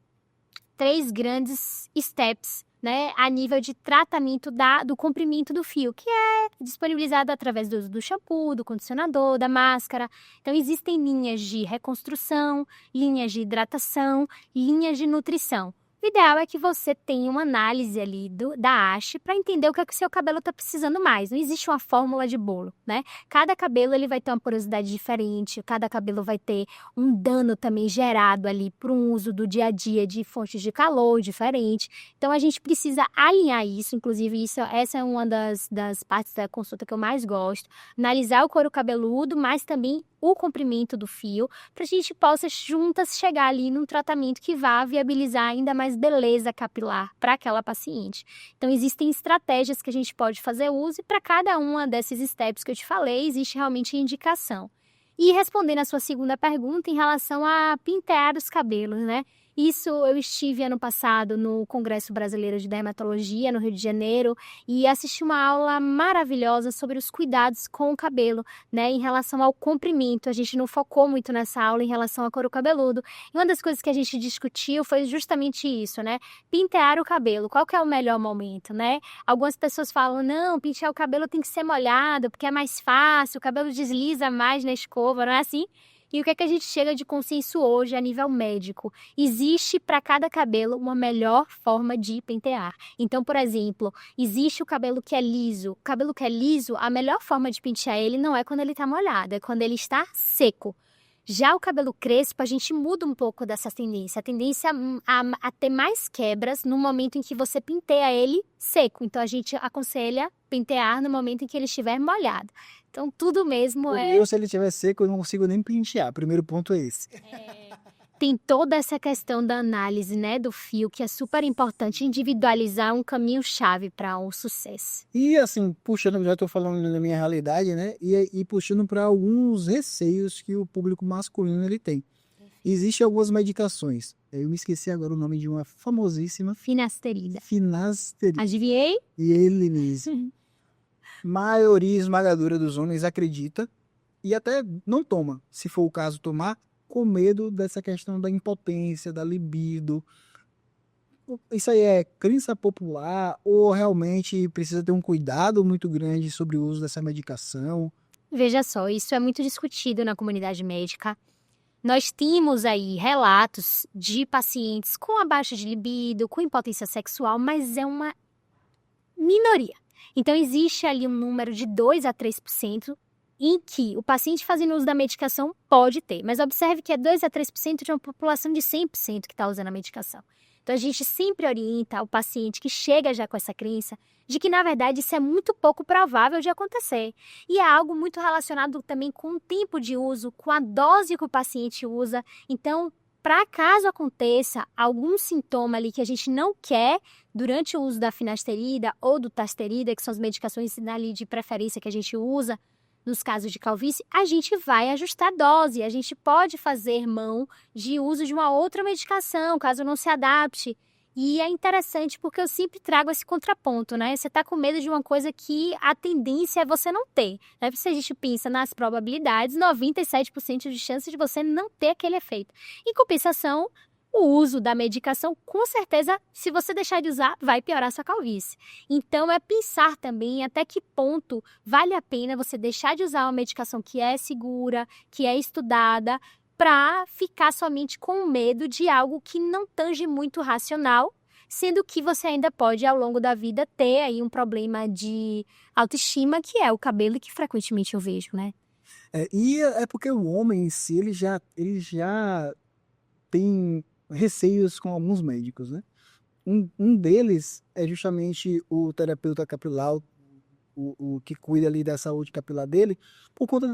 3 grandes steps, né, a nível de tratamento do comprimento do fio, que é disponibilizado através do shampoo, do condicionador, da máscara. Então, existem linhas de reconstrução, linhas de hidratação, linhas de nutrição. O ideal é que você tenha uma análise ali da haste para entender o que é que o seu cabelo está precisando mais. Não existe uma fórmula de bolo, né? Cada cabelo ele vai ter uma porosidade diferente, cada cabelo vai ter um dano também gerado ali por um uso do dia a dia de fontes de calor diferente. Então, a gente precisa alinhar isso, inclusive essa é uma das partes da consulta que eu mais gosto. Analisar o couro cabeludo, mas também o comprimento do fio, para a gente possa juntas chegar ali num tratamento que vá viabilizar ainda mais beleza capilar para aquela paciente. Então, existem estratégias que a gente pode fazer uso e para cada uma desses steps que eu te falei, existe realmente indicação. E respondendo a sua segunda pergunta em relação a pentear os cabelos, né? Isso eu estive ano passado no Congresso Brasileiro de Dermatologia, no Rio de Janeiro, e assisti uma aula maravilhosa sobre os cuidados com o cabelo, né, em relação ao comprimento. A gente não focou muito nessa aula em relação ao couro cabeludo. E uma das coisas que a gente discutiu foi justamente isso, né? Pentear o cabelo, qual que é o melhor momento, né? Algumas pessoas falam, não, pentear o cabelo tem que ser molhado, porque é mais fácil, o cabelo desliza mais na escova, não é assim? E o que é que a gente chega de consenso hoje a nível médico? Existe para cada cabelo uma melhor forma de pentear. Então, por exemplo, existe o cabelo que é liso. O cabelo que é liso, a melhor forma de pentear ele não é quando ele está molhado, é quando ele está seco. Já o cabelo crespo, a gente muda um pouco dessa tendência. A tendência a ter mais quebras no momento em que você penteia ele seco. Então, a gente aconselha pentear no momento em que ele estiver molhado. Então, tudo mesmo Se ele estiver seco, eu não consigo nem pentear. Primeiro ponto é esse. Tem toda essa questão da análise, né, do fio, que é super importante. Individualizar um caminho-chave para um sucesso. E assim, puxando, já estou falando da minha realidade, né? E puxando para alguns receios que o público masculino ele tem. Existem algumas medicações. Eu me esqueci agora o nome de uma famosíssima. Finasterida. Finasterida. Adivinhei? E ele mesmo. Maioria esmagadora dos homens acredita e até não toma, se for o caso tomar, com medo dessa questão da impotência, da libido. Isso aí é crença popular ou realmente precisa ter um cuidado muito grande sobre o uso dessa medicação? Veja só, isso é muito discutido na comunidade médica. Nós temos aí relatos de pacientes com a baixa de libido, com impotência sexual, mas é uma minoria. Então, existe ali um número de 2 a 3% em que o paciente fazendo uso da medicação pode ter. Mas observe que é 2 a 3% de uma população de 100% que está usando a medicação. Então, a gente sempre orienta o paciente que chega já com essa crença de que, na verdade, isso é muito pouco provável de acontecer. E é algo muito relacionado também com o tempo de uso, com a dose que o paciente usa. Então, para caso aconteça algum sintoma ali que a gente não quer durante o uso da finasterida ou do tasterida, que são as medicações ali de preferência que a gente usa nos casos de calvície, a gente vai ajustar a dose. A gente pode fazer mão de uso de uma outra medicação, caso não se adapte. E é interessante porque eu sempre trago esse contraponto, né? Você está com medo de uma coisa que a tendência é você não ter. Né? Se a gente pensa nas probabilidades, 97% de chance de você não ter aquele efeito. Em compensação, o uso da medicação, com certeza, se você deixar de usar, vai piorar sua calvície. Então, é pensar também até que ponto vale a pena você deixar de usar uma medicação que é segura, que é estudada, para ficar somente com medo de algo que não tange muito racional, sendo que você ainda pode, ao longo da vida, ter aí um problema de autoestima, que é o cabelo que frequentemente eu vejo, né? E é porque o homem em si, ele já tem receios com alguns médicos, né? Um deles é justamente o terapeuta capilar, o que cuida ali da saúde capilar dele, por conta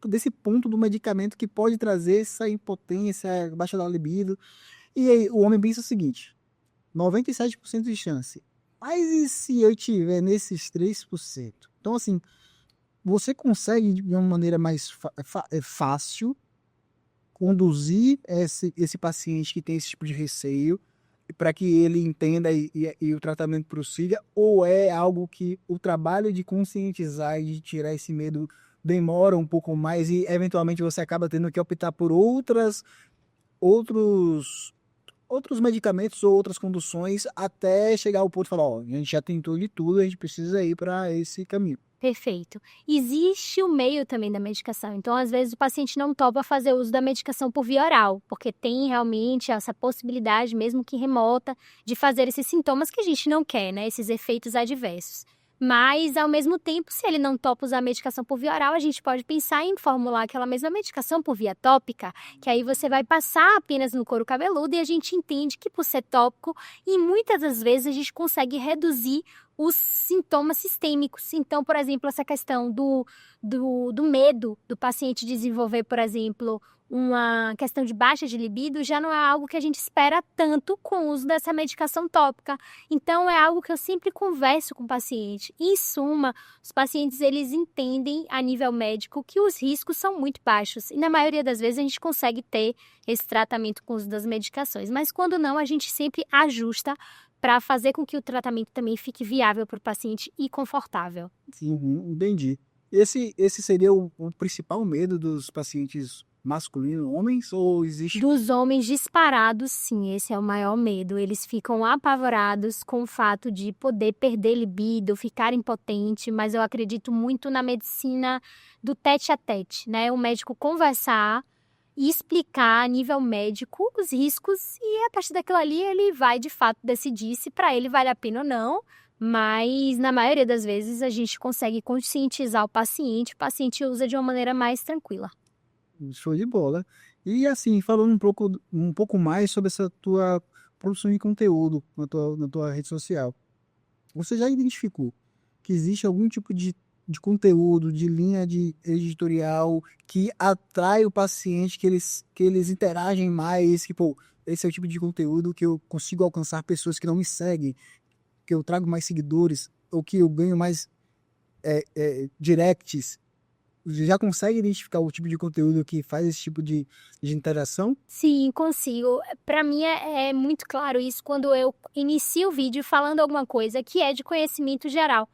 desse ponto do medicamento que pode trazer essa impotência, baixa da libido. E aí o homem pensa o seguinte, 97% de chance. Mas e se eu tiver nesses 3%? Então, assim, você consegue, de uma maneira mais fácil, conduzir esse paciente que tem esse tipo de receio para que ele entenda e o tratamento prossiga, ou é algo que o trabalho de conscientizar e de tirar esse medo demora um pouco mais e eventualmente você acaba tendo que optar por outros medicamentos ou outras conduções até chegar ao ponto de falar, ó, a gente já tentou de tudo, a gente precisa ir para esse caminho. Perfeito. Existe o meio também da medicação. Então, às vezes, o paciente não topa fazer uso da medicação por via oral, porque tem realmente essa possibilidade, mesmo que remota, de fazer esses sintomas que a gente não quer, né? Esses efeitos adversos. Mas, ao mesmo tempo, se ele não topa usar a medicação por via oral, a gente pode pensar em formular aquela mesma medicação por via tópica, que aí você vai passar apenas no couro cabeludo e a gente entende que, por ser tópico, e muitas das vezes a gente consegue reduzir os sintomas sistêmicos. Então, por exemplo, essa questão do medo do paciente desenvolver, por exemplo, uma questão de baixa de libido já não é algo que a gente espera tanto com o uso dessa medicação tópica. Então, é algo que eu sempre converso com o paciente. Em suma, os pacientes, eles entendem a nível médico que os riscos são muito baixos. E na maioria das vezes a gente consegue ter esse tratamento com o uso das medicações. Mas quando não, a gente sempre ajusta para fazer com que o tratamento também fique viável para o paciente e confortável. Sim, entendi. Esse seria o principal medo dos pacientes masculinos, homens, ou existe... Dos homens disparados, sim, esse é o maior medo. Eles ficam apavorados com o fato de poder perder libido, ficar impotente, mas eu acredito muito na medicina do tete a tete, né? O médico conversar e explicar a nível médico os riscos e a partir daquilo ali ele vai de fato decidir se para ele vale a pena ou não, mas na maioria das vezes a gente consegue conscientizar o paciente usa de uma maneira mais tranquila. Show de bola. E assim, falando um pouco mais sobre essa tua produção de conteúdo na tua rede social. Você já identificou que existe algum tipo de conteúdo, de linha de editorial que atrai o paciente, que eles interagem mais, que, pô, esse é o tipo de conteúdo que eu consigo alcançar pessoas que não me seguem, que eu trago mais seguidores, ou que eu ganho mais directs. Você já consegue identificar o tipo de conteúdo que faz esse tipo de interação? Sim, consigo. Para mim é muito claro isso quando eu inicio o vídeo falando alguma coisa que é de conhecimento geral.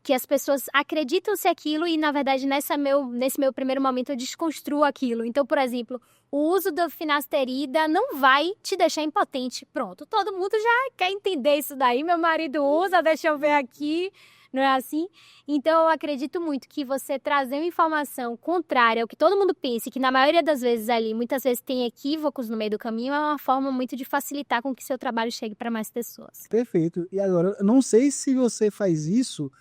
Que as pessoas acreditam ser aquilo e, na verdade, nesse meu primeiro momento eu desconstruo aquilo. Então, por exemplo, o uso da finasterida não vai te deixar impotente. Pronto, todo mundo já quer entender isso daí. Meu marido usa, deixa eu ver aqui. Não é assim? Então, eu acredito muito que você trazer uma informação contrária ao que todo mundo pensa, e que na maioria das vezes ali, muitas vezes tem equívocos no meio do caminho, é uma forma muito de facilitar com que seu trabalho chegue para mais pessoas. Perfeito. E agora, eu não sei se você faz isso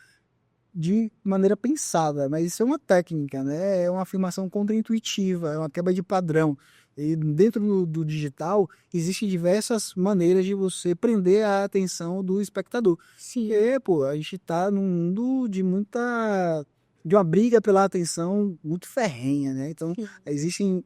de maneira pensada, mas isso é uma técnica, né? É uma afirmação contraintuitiva, é uma quebra de padrão. E dentro do digital, existem diversas maneiras de você prender a atenção do espectador. Sim. Porque, pô, a gente está num mundo de uma briga pela atenção muito ferrenha, né? Então, existem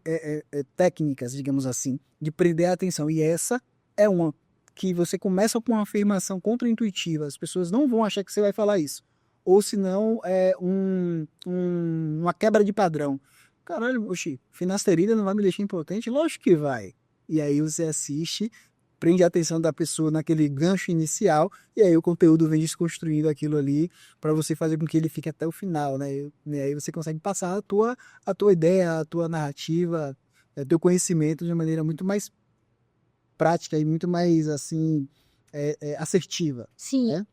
técnicas, digamos assim, de prender a atenção. E essa é uma que você começa com uma afirmação contraintuitiva. As pessoas não vão achar que você vai falar isso. Ou senão é uma quebra de padrão. Caralho, oxi, finasterida não vai me deixar impotente? Lógico que vai. E aí você assiste, prende a atenção da pessoa naquele gancho inicial, e aí o conteúdo vem desconstruindo aquilo ali para você fazer com que ele fique até o final, né? E aí você consegue passar a tua ideia, a tua narrativa, o teu conhecimento de uma maneira muito mais prática e muito mais, assim, assertiva. Sim. Né?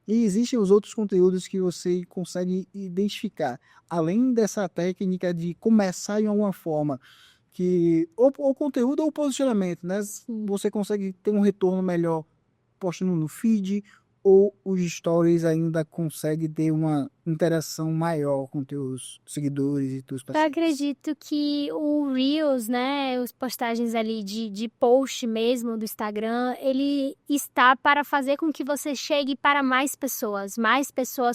E existem os outros conteúdos que você consegue identificar, além dessa técnica de começar de alguma forma, que ou conteúdo ou posicionamento, né? Você consegue ter um retorno melhor postando no feed, ou os stories ainda conseguem ter uma interação maior com teus seguidores e teus Eu pacientes? acredito que o Reels, né, as postagens ali de post mesmo do Instagram, ele está para fazer com que você chegue para mais pessoas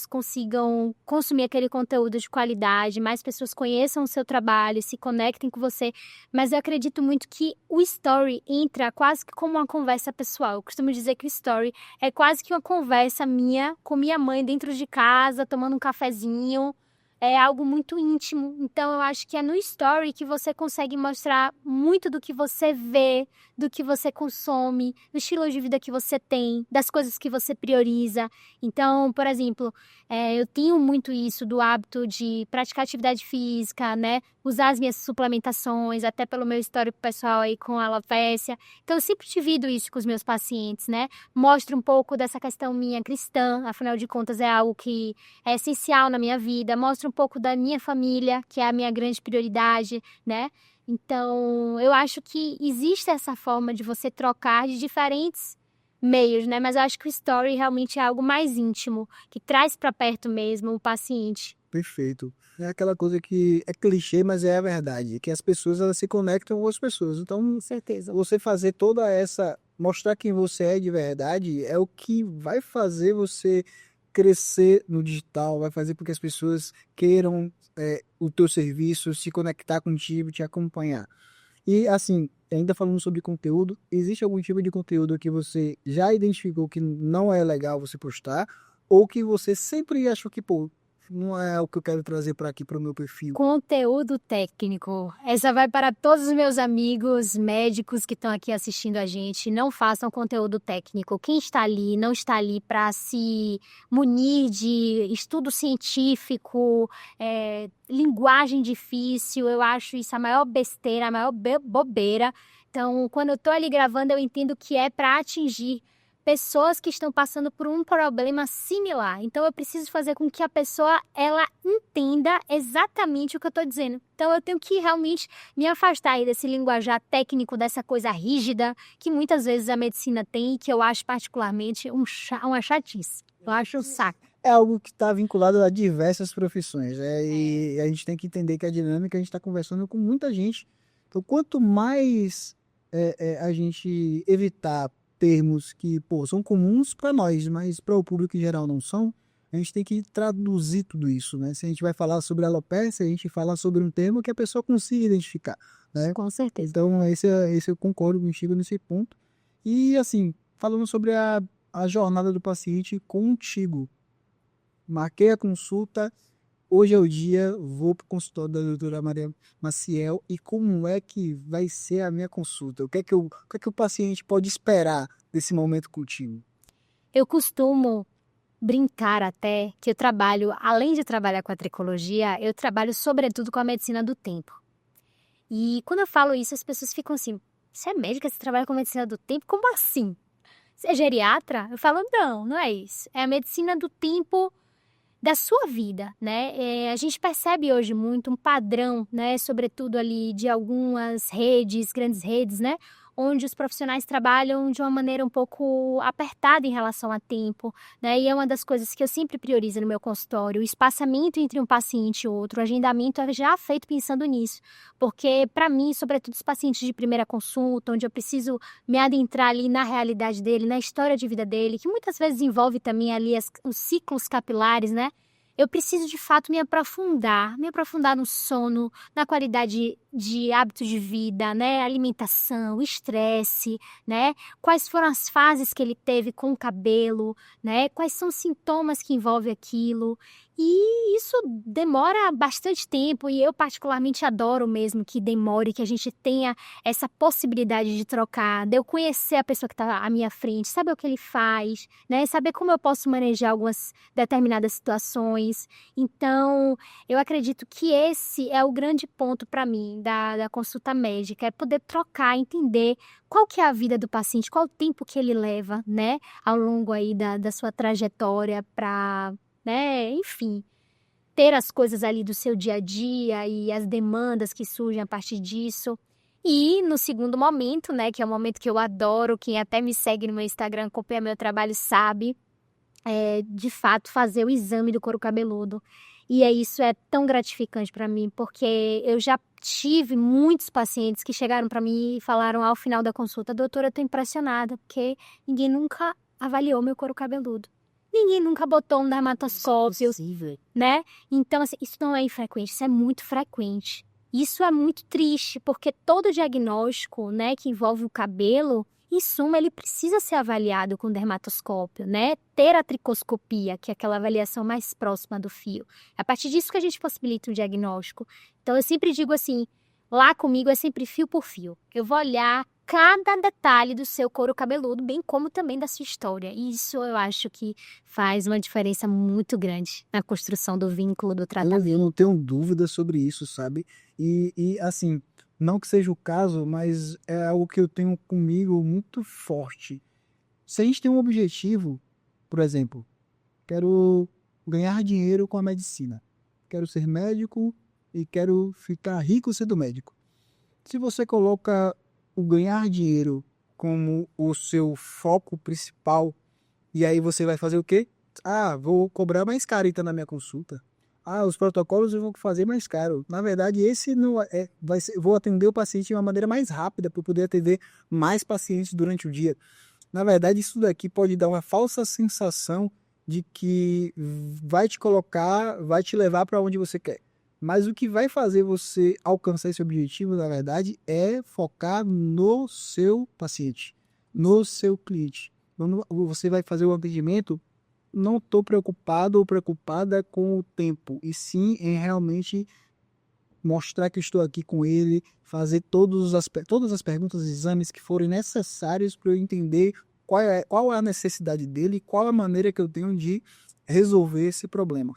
consigam consumir aquele conteúdo de qualidade, mais pessoas conheçam o seu trabalho, se conectem com você, mas eu acredito muito que o Story entra quase que como uma conversa pessoal. Eu costumo dizer que o Story é quase que uma conversa minha com minha mãe dentro de casa, tomando um cafezinho. É algo muito íntimo, então eu acho que é no story que você consegue mostrar muito do que você vê, do que você consome, do estilo de vida que você tem, das coisas que você prioriza. Então, por exemplo, eu tenho muito isso do hábito de praticar atividade física, né? Usar as minhas suplementações, até pelo meu histórico pessoal aí com a alopecia. Então, eu sempre divido isso com os meus pacientes, né? Mostro um pouco dessa questão minha cristã, afinal de contas é algo que é essencial na minha vida. Mostro um pouco da minha família, que é a minha grande prioridade, né? Então, eu acho que existe essa forma de você trocar de diferentes meios, né? Mas eu acho que o story realmente é algo mais íntimo, que traz para perto mesmo o paciente. Perfeito. É aquela coisa que é clichê, mas é a verdade, que as pessoas elas se conectam com as pessoas. Então, Com certeza. você fazer toda essa, mostrar quem você é de verdade, é o que vai fazer você crescer no digital, vai fazer com que as pessoas queiram o teu serviço, se conectar contigo, te acompanhar. E assim, ainda falando sobre conteúdo, existe algum tipo de conteúdo que você já identificou que não é legal você postar, ou que você sempre achou que, pô, não é o que eu quero trazer para aqui para o meu perfil? Conteúdo técnico. Essa vai para todos os meus amigos médicos que estão aqui assistindo a gente. Não façam conteúdo técnico. Quem está ali não está ali para se munir de estudo científico, linguagem difícil. Eu acho isso a maior besteira, a maior bobeira. Então, quando eu estou ali gravando, eu entendo que é para atingir pessoas que estão passando por um problema similar. Então, eu preciso fazer com que a pessoa, ela entenda exatamente o que eu estou dizendo. Então, eu tenho que realmente me afastar aí desse linguajar técnico, dessa coisa rígida, que muitas vezes a medicina tem e que eu acho particularmente uma chatice. Eu acho um saco. é algo que está vinculado a diversas profissões, né? E a gente tem que entender que a dinâmica, a gente está conversando com muita gente. Então, quanto mais a gente evitar termos que, pô, são comuns para nós, mas para o público em geral não são, a gente tem que traduzir tudo isso, né? Se a gente vai falar sobre alopecia, a gente fala sobre um termo que a pessoa consiga identificar, né? Com certeza. Então, esse eu concordo contigo nesse ponto. E, assim, falando sobre a jornada do paciente contigo. Marquei a consulta, hoje é o dia, vou para o consultório da doutora Maria Maciel e como é que vai ser a minha consulta? O que é que o paciente pode esperar desse momento contigo? Eu costumo brincar até que eu trabalho, além de trabalhar com a tricologia, eu trabalho sobretudo com a medicina do tempo. E quando eu falo isso, as pessoas ficam assim: você é médica, você trabalha com medicina do tempo? Como assim? Você é geriatra? Eu falo: não é isso. É a medicina do tempo da sua vida, né? A gente percebe hoje muito um padrão, né? Sobretudo ali de algumas redes, grandes redes, né? Onde os profissionais trabalham de uma maneira um pouco apertada em relação a tempo, né? E é uma das coisas que eu sempre priorizo no meu consultório, o espaçamento entre um paciente e outro, o agendamento é já feito pensando nisso, porque para mim, sobretudo os pacientes de primeira consulta, onde eu preciso me adentrar ali na realidade dele, na história de vida dele, que muitas vezes envolve também ali os ciclos capilares, né? Eu preciso de fato me aprofundar no sono, na qualidade de hábitos de vida, né? Alimentação, estresse, né? Quais foram as fases que ele teve com o cabelo, né? Quais são os sintomas que envolvem aquilo. E isso demora bastante tempo e eu particularmente adoro mesmo que demore, que a gente tenha essa possibilidade de trocar, de eu conhecer a pessoa que está à minha frente, saber o que ele faz, né? Saber como eu posso manejar algumas determinadas situações. Então, eu acredito que esse é o grande ponto para mim da consulta médica, é poder trocar, entender qual que é a vida do paciente, qual o tempo que ele leva, né? Ao longo aí da sua trajetória para, né? Enfim, ter as coisas ali do seu dia a dia e as demandas que surgem a partir disso. E no segundo momento, né, que é o momento que eu adoro, quem até me segue no meu Instagram, acompanha meu trabalho, sabe, de fato fazer o exame do couro cabeludo. E isso é tão gratificante para mim, porque eu já tive muitos pacientes que chegaram para mim e falaram ao final da consulta: doutora, eu tô impressionada, porque ninguém nunca avaliou meu couro cabeludo. Ninguém nunca botou um dermatoscópio, né? Então, assim, isso não é infrequente, isso é muito frequente. Isso é muito triste, porque todo diagnóstico, né, que envolve o cabelo, em suma, ele precisa ser avaliado com dermatoscópio, né? Ter a tricoscopia, que é aquela avaliação mais próxima do fio. É a partir disso que a gente possibilita um diagnóstico. Então, eu sempre digo assim, lá comigo é sempre fio por fio. Eu vou olhar cada detalhe do seu couro cabeludo, bem como também da sua história. E isso eu acho que faz uma diferença muito grande na construção do vínculo do tratamento. Eu não tenho dúvida sobre isso, sabe? Assim, não que seja o caso, mas é algo que eu tenho comigo muito forte. Se a gente tem um objetivo, por exemplo, quero ganhar dinheiro com a medicina, quero ser médico e quero ficar rico sendo médico. Se você coloca o ganhar dinheiro como o seu foco principal, e aí você vai fazer o quê? Ah, vou cobrar mais caro então na minha consulta. Ah, os protocolos eu vou fazer mais caro. Na verdade, esse não vai ser, vou atender o paciente de uma maneira mais rápida para poder atender mais pacientes durante o dia. Na verdade, isso daqui pode dar uma falsa sensação de que vai te colocar, vai te levar para onde você quer. Mas o que vai fazer você alcançar esse objetivo, na verdade, é focar no seu paciente, no seu cliente. Quando você vai fazer o atendimento, não estou preocupado ou preocupada com o tempo, e sim em realmente mostrar que eu estou aqui com ele, fazer todas as perguntas e exames que forem necessários para eu entender qual é a necessidade dele e qual é a maneira que eu tenho de resolver esse problema.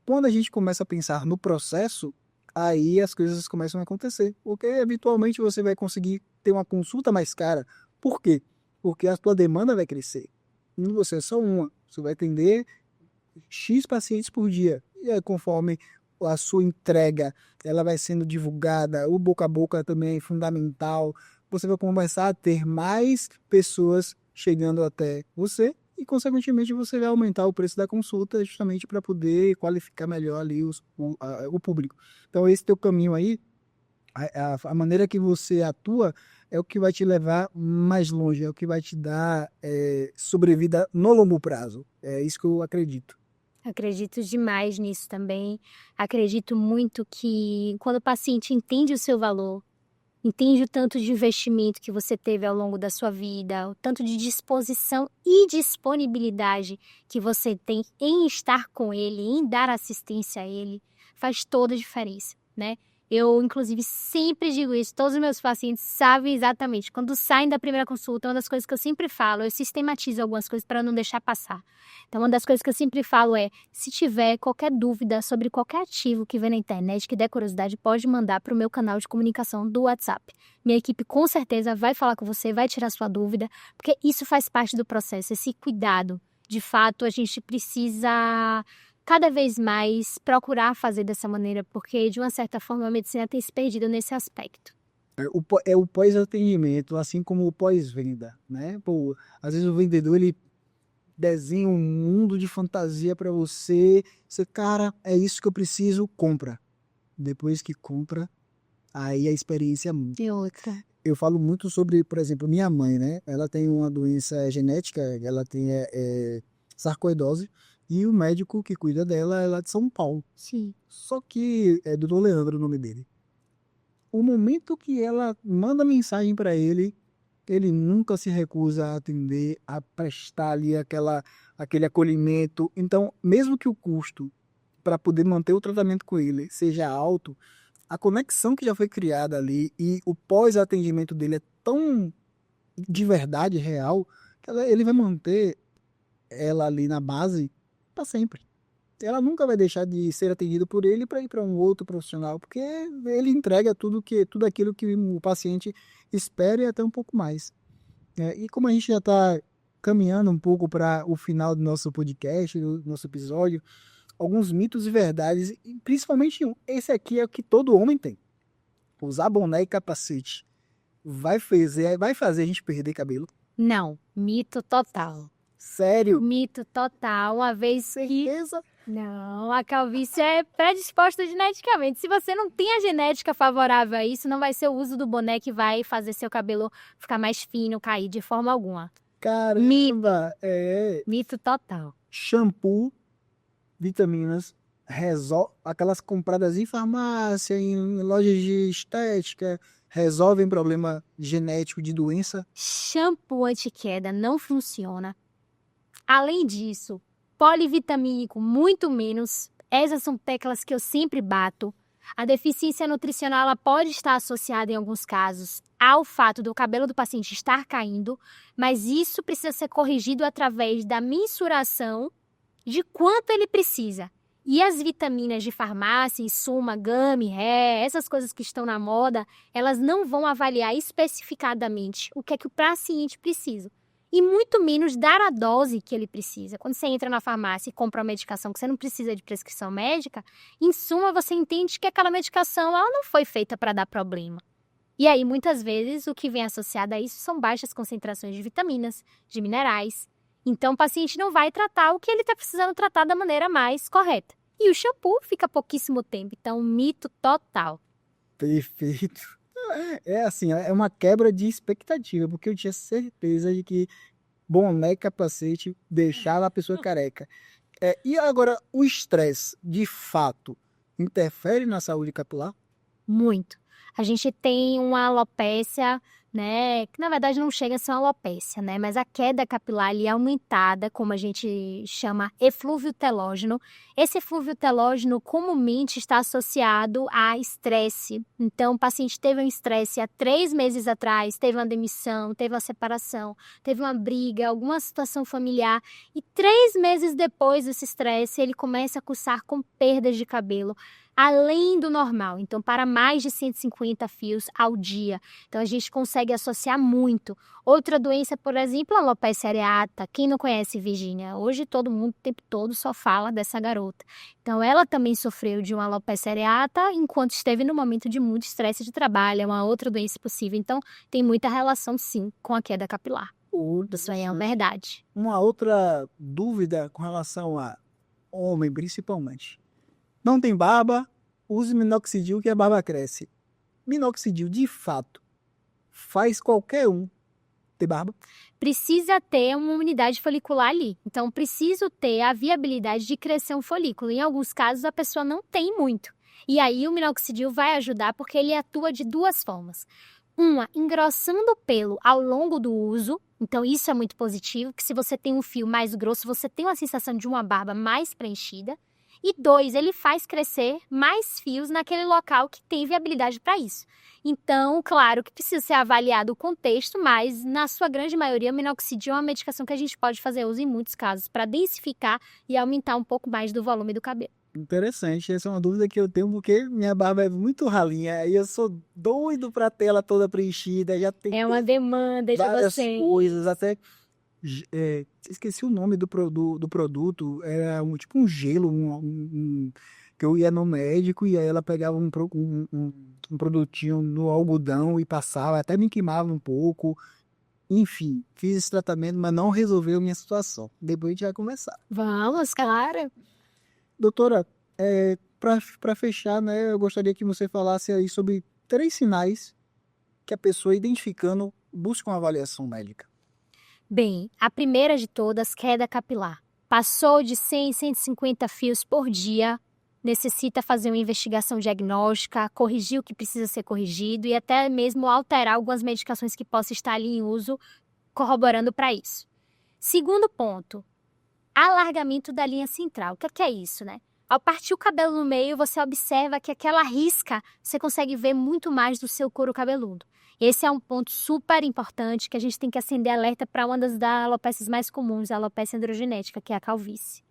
Quando a gente começa a pensar no processo, aí as coisas começam a acontecer, porque eventualmente você vai conseguir ter uma consulta mais cara. Por quê? Porque a tua demanda vai crescer. Não você é só uma, você vai atender X pacientes por dia. E aí, conforme a sua entrega ela vai sendo divulgada, o boca a boca também é fundamental. Você vai começar a ter mais pessoas chegando até você e, consequentemente, você vai aumentar o preço da consulta justamente para poder qualificar melhor ali o público. Então, esse teu caminho aí, a maneira que você atua é o que vai te levar mais longe, é o que vai te dar sobrevida no longo prazo. É isso que eu acredito. Acredito demais nisso também. Acredito muito que quando o paciente entende o seu valor, entende o tanto de investimento que você teve ao longo da sua vida, o tanto de disposição e disponibilidade que você tem em estar com ele, em dar assistência a ele, faz toda a diferença, né? Eu, inclusive, sempre digo isso, todos os meus pacientes sabem exatamente. Quando saem da primeira consulta, uma das coisas que eu sempre falo, eu sistematizo algumas coisas para não deixar passar. Então, uma das coisas que eu sempre falo é, se tiver qualquer dúvida sobre qualquer ativo que vê na internet, que der curiosidade, pode mandar para o meu canal de comunicação do WhatsApp. Minha equipe com certeza vai falar com você, vai tirar sua dúvida, porque isso faz parte do processo, esse cuidado. De fato, a gente precisa cada vez mais procurar fazer dessa maneira, porque de uma certa forma a medicina tem se perdido nesse aspecto. É o pós-atendimento, assim como o pós-venda, né? Pô, às vezes o vendedor, ele desenha um mundo de fantasia para você, cara, é isso que eu preciso, compra. Depois que compra, aí a experiência muda. E outra. Eu falo muito sobre, por exemplo, minha mãe, né? Ela tem uma doença genética, ela tem sarcoidose, e o médico que cuida dela é lá de São Paulo. Sim. Só que é Dr. Leandro o nome dele. O momento que ela manda mensagem para ele, ele nunca se recusa a atender, a prestar ali aquele acolhimento. Então, mesmo que o custo para poder manter o tratamento com ele seja alto, a conexão que já foi criada ali e o pós-atendimento dele é tão de verdade, real, que ele vai manter ela ali na base para sempre. Ela nunca vai deixar de ser atendida por ele para ir para um outro profissional, porque ele entrega tudo aquilo que o paciente espera e até um pouco mais. E como a gente já está caminhando um pouco para o final do nosso podcast, do nosso episódio, alguns mitos e verdades, e principalmente esse aqui é o que todo homem tem. Usar boné e capacete vai fazer a gente perder cabelo? Não, mito total. Sério? Mito total, uma vez que... Certeza? Não, a calvície é predisposta geneticamente. Se você não tem a genética favorável a isso, não vai ser o uso do boné que vai fazer seu cabelo ficar mais fino, cair de forma alguma. Caramba! Mito total. Shampoo, vitaminas, aquelas compradas em farmácia, em lojas de estética, resolvem problema genético de doença? Shampoo anti-queda não funciona. Além disso, polivitamínico muito menos. Essas são teclas que eu sempre bato. A deficiência nutricional ela pode estar associada em alguns casos ao fato do cabelo do paciente estar caindo, mas isso precisa ser corrigido através da mensuração de quanto ele precisa. E as vitaminas de farmácia, Insuma, Gummy, Ré, essas coisas que estão na moda, elas não vão avaliar especificadamente o que é que o paciente precisa. E muito menos dar a dose que ele precisa. Quando você entra na farmácia e compra uma medicação que você não precisa de prescrição médica, em suma você entende que aquela medicação ela não foi feita para dar problema. E aí, muitas vezes, o que vem associado a isso são baixas concentrações de vitaminas, de minerais. Então, o paciente não vai tratar o que ele está precisando tratar da maneira mais correta. E o shampoo fica pouquíssimo tempo. Então, mito total. Perfeito. Assim, é uma quebra de expectativa, porque eu tinha certeza de que boné e capacete deixava a pessoa careca. E agora, o estresse, de fato, interfere na saúde capilar? Muito. A gente tem uma alopécia, né, que na verdade não chega a ser uma alopécia, né, mas a queda capilar ali é aumentada, como a gente chama eflúvio telógeno. Esse eflúvio telógeno comumente está associado a estresse. Então, o paciente teve um estresse há 3 meses atrás, teve uma demissão, teve uma separação, teve uma briga, alguma situação familiar, e 3 meses depois desse estresse, ele começa a cursar com perdas de cabelo, além do normal, então para mais de 150 fios ao dia. Então a gente consegue associar muito. Outra doença, por exemplo, a alopecia areata. Quem não conhece Virgínia? Hoje todo mundo o tempo todo só fala dessa garota. Então ela também sofreu de uma alopecia areata enquanto esteve no momento de muito estresse de trabalho, é uma outra doença possível. Então tem muita relação sim com a queda capilar. Isso aí é uma verdade. Uma outra dúvida com relação a homem, principalmente. Não tem barba, use minoxidil que a barba cresce. Minoxidil, de fato, faz qualquer um ter barba? Precisa ter uma unidade folicular ali. Então, preciso ter a viabilidade de crescer um folículo. Em alguns casos, a pessoa não tem muito. E aí, o minoxidil vai ajudar porque ele atua de duas formas. Uma, engrossando o pelo ao longo do uso. Então, isso é muito positivo, que se você tem um fio mais grosso, você tem uma sensação de uma barba mais preenchida. E dois, ele faz crescer mais fios naquele local que tem viabilidade para isso. Então, claro que precisa ser avaliado o contexto, mas na sua grande maioria, o minoxidil é uma medicação que a gente pode fazer uso em muitos casos para densificar e aumentar um pouco mais do volume do cabelo. Interessante, essa é uma dúvida que eu tenho porque minha barba é muito ralinha e eu sou doido para ter ela toda preenchida, já tem É uma demanda de várias você. coisas, até esqueci o nome do produto, era tipo um gelo, que eu ia no médico e aí ela pegava um produtinho no algodão e passava, até me queimava um pouco. Enfim, fiz esse tratamento, mas não resolveu minha situação. Depois a gente vai conversar. Vamos, claro. Doutora, para fechar, né, eu gostaria que você falasse aí sobre 3 sinais que a pessoa identificando busca uma avaliação médica. Bem, a primeira de todas, queda capilar. Passou de 100, 150 fios por dia, necessita fazer uma investigação diagnóstica, corrigir o que precisa ser corrigido e até mesmo alterar algumas medicações que possam estar ali em uso, corroborando para isso. Segundo ponto, alargamento da linha central. O que é isso, né? Ao partir o cabelo no meio, você observa que aquela risca, você consegue ver muito mais do seu couro cabeludo. Esse é um ponto super importante que a gente tem que acender alerta para uma das alopécias mais comuns, a alopecia androgenética, que é a calvície.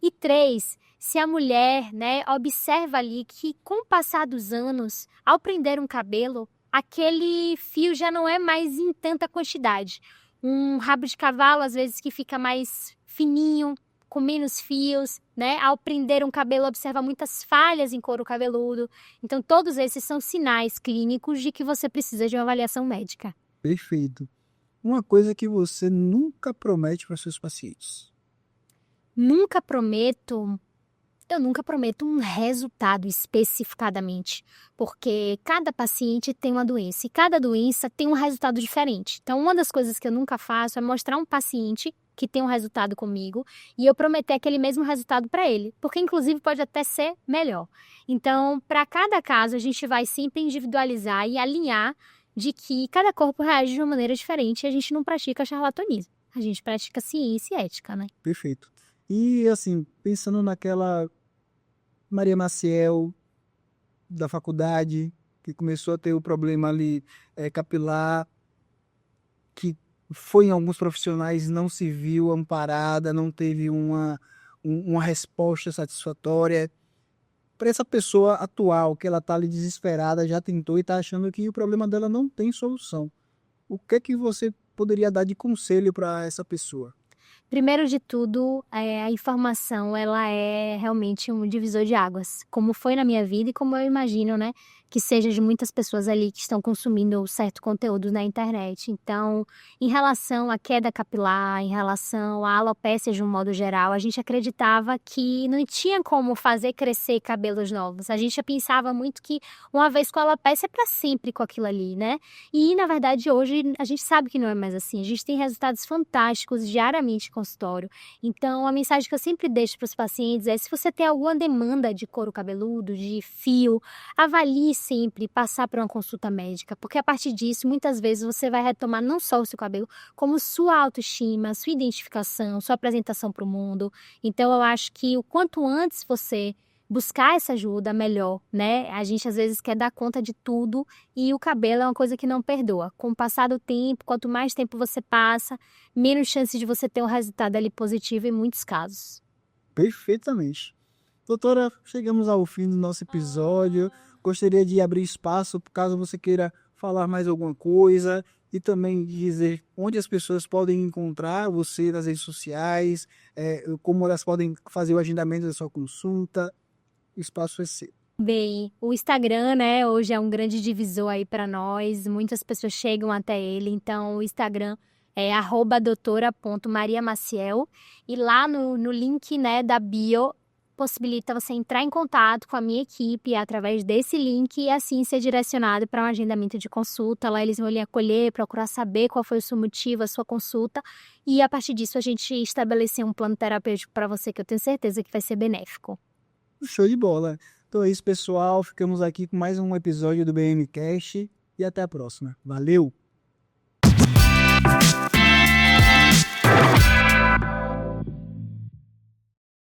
E 3, se a mulher, né, observa ali que com o passar dos anos, ao prender um cabelo, aquele fio já não é mais em tanta quantidade. Um rabo de cavalo, às vezes, que fica mais fininho, com menos fios, né? Ao prender um cabelo, observa muitas falhas em couro cabeludo. Então, todos esses são sinais clínicos de que você precisa de uma avaliação médica. Perfeito. Uma coisa que você nunca promete para seus pacientes. Eu nunca prometo um resultado especificadamente, porque cada paciente tem uma doença e cada doença tem um resultado diferente. Então, uma das coisas que eu nunca faço é mostrar um paciente que tem um resultado comigo e eu prometer aquele mesmo resultado para ele, porque inclusive pode até ser melhor. Então, para cada caso, a gente vai sempre individualizar e alinhar de que cada corpo reage de uma maneira diferente e a gente não pratica charlatanismo. A gente pratica ciência e ética, né? Perfeito. E assim, pensando naquela Maria Maciel da faculdade, que começou a ter o problema ali capilar, que foi em alguns profissionais, não se viu amparada, não teve uma resposta satisfatória. Para essa pessoa atual, que ela está ali desesperada, já tentou e está achando que o problema dela não tem solução. O que é que você poderia dar de conselho para essa pessoa? Primeiro de tudo, a informação ela é realmente um divisor de águas, como foi na minha vida e como eu imagino, né, que seja de muitas pessoas ali que estão consumindo certo conteúdo na internet. Então, em relação à queda capilar, em relação à alopecia de um modo geral, a gente acreditava que não tinha como fazer crescer cabelos novos. A gente pensava muito que uma vez com a alopecia é para sempre com aquilo ali, né? E, na verdade, hoje a gente sabe que não é mais assim. A gente tem resultados fantásticos diariamente em consultório. Então, a mensagem que eu sempre deixo para os pacientes é: se você tem alguma demanda de couro cabeludo, de fio, avalie sempre passar por uma consulta médica, porque a partir disso, muitas vezes você vai retomar não só o seu cabelo, como sua autoestima, sua identificação, sua apresentação para o mundo. Então, eu acho que o quanto antes você buscar essa ajuda, melhor, né? A gente às vezes quer dar conta de tudo e o cabelo é uma coisa que não perdoa. Com o passar do tempo, quanto mais tempo você passa, menos chance de você ter um resultado ali positivo em muitos casos. Perfeitamente. Doutora, chegamos ao fim do nosso episódio. Gostaria de abrir espaço, caso você queira falar mais alguma coisa e também dizer onde as pessoas podem encontrar você nas redes sociais, como elas podem fazer o agendamento da sua consulta. O espaço é seu. Bem, o Instagram, né, hoje é um grande divisor aí para nós. Muitas pessoas chegam até ele, então o Instagram é @doutora.mariamaciel, e lá no link, né, da bio, possibilita você entrar em contato com a minha equipe através desse link e assim ser direcionado para um agendamento de consulta. Lá eles vão lhe acolher, procurar saber qual foi o seu motivo, a sua consulta, e a partir disso a gente estabelecer um plano terapêutico para você que eu tenho certeza que vai ser benéfico. Show de bola. Então é isso, pessoal. Ficamos aqui com mais um episódio do BMcast e até a próxima. Valeu!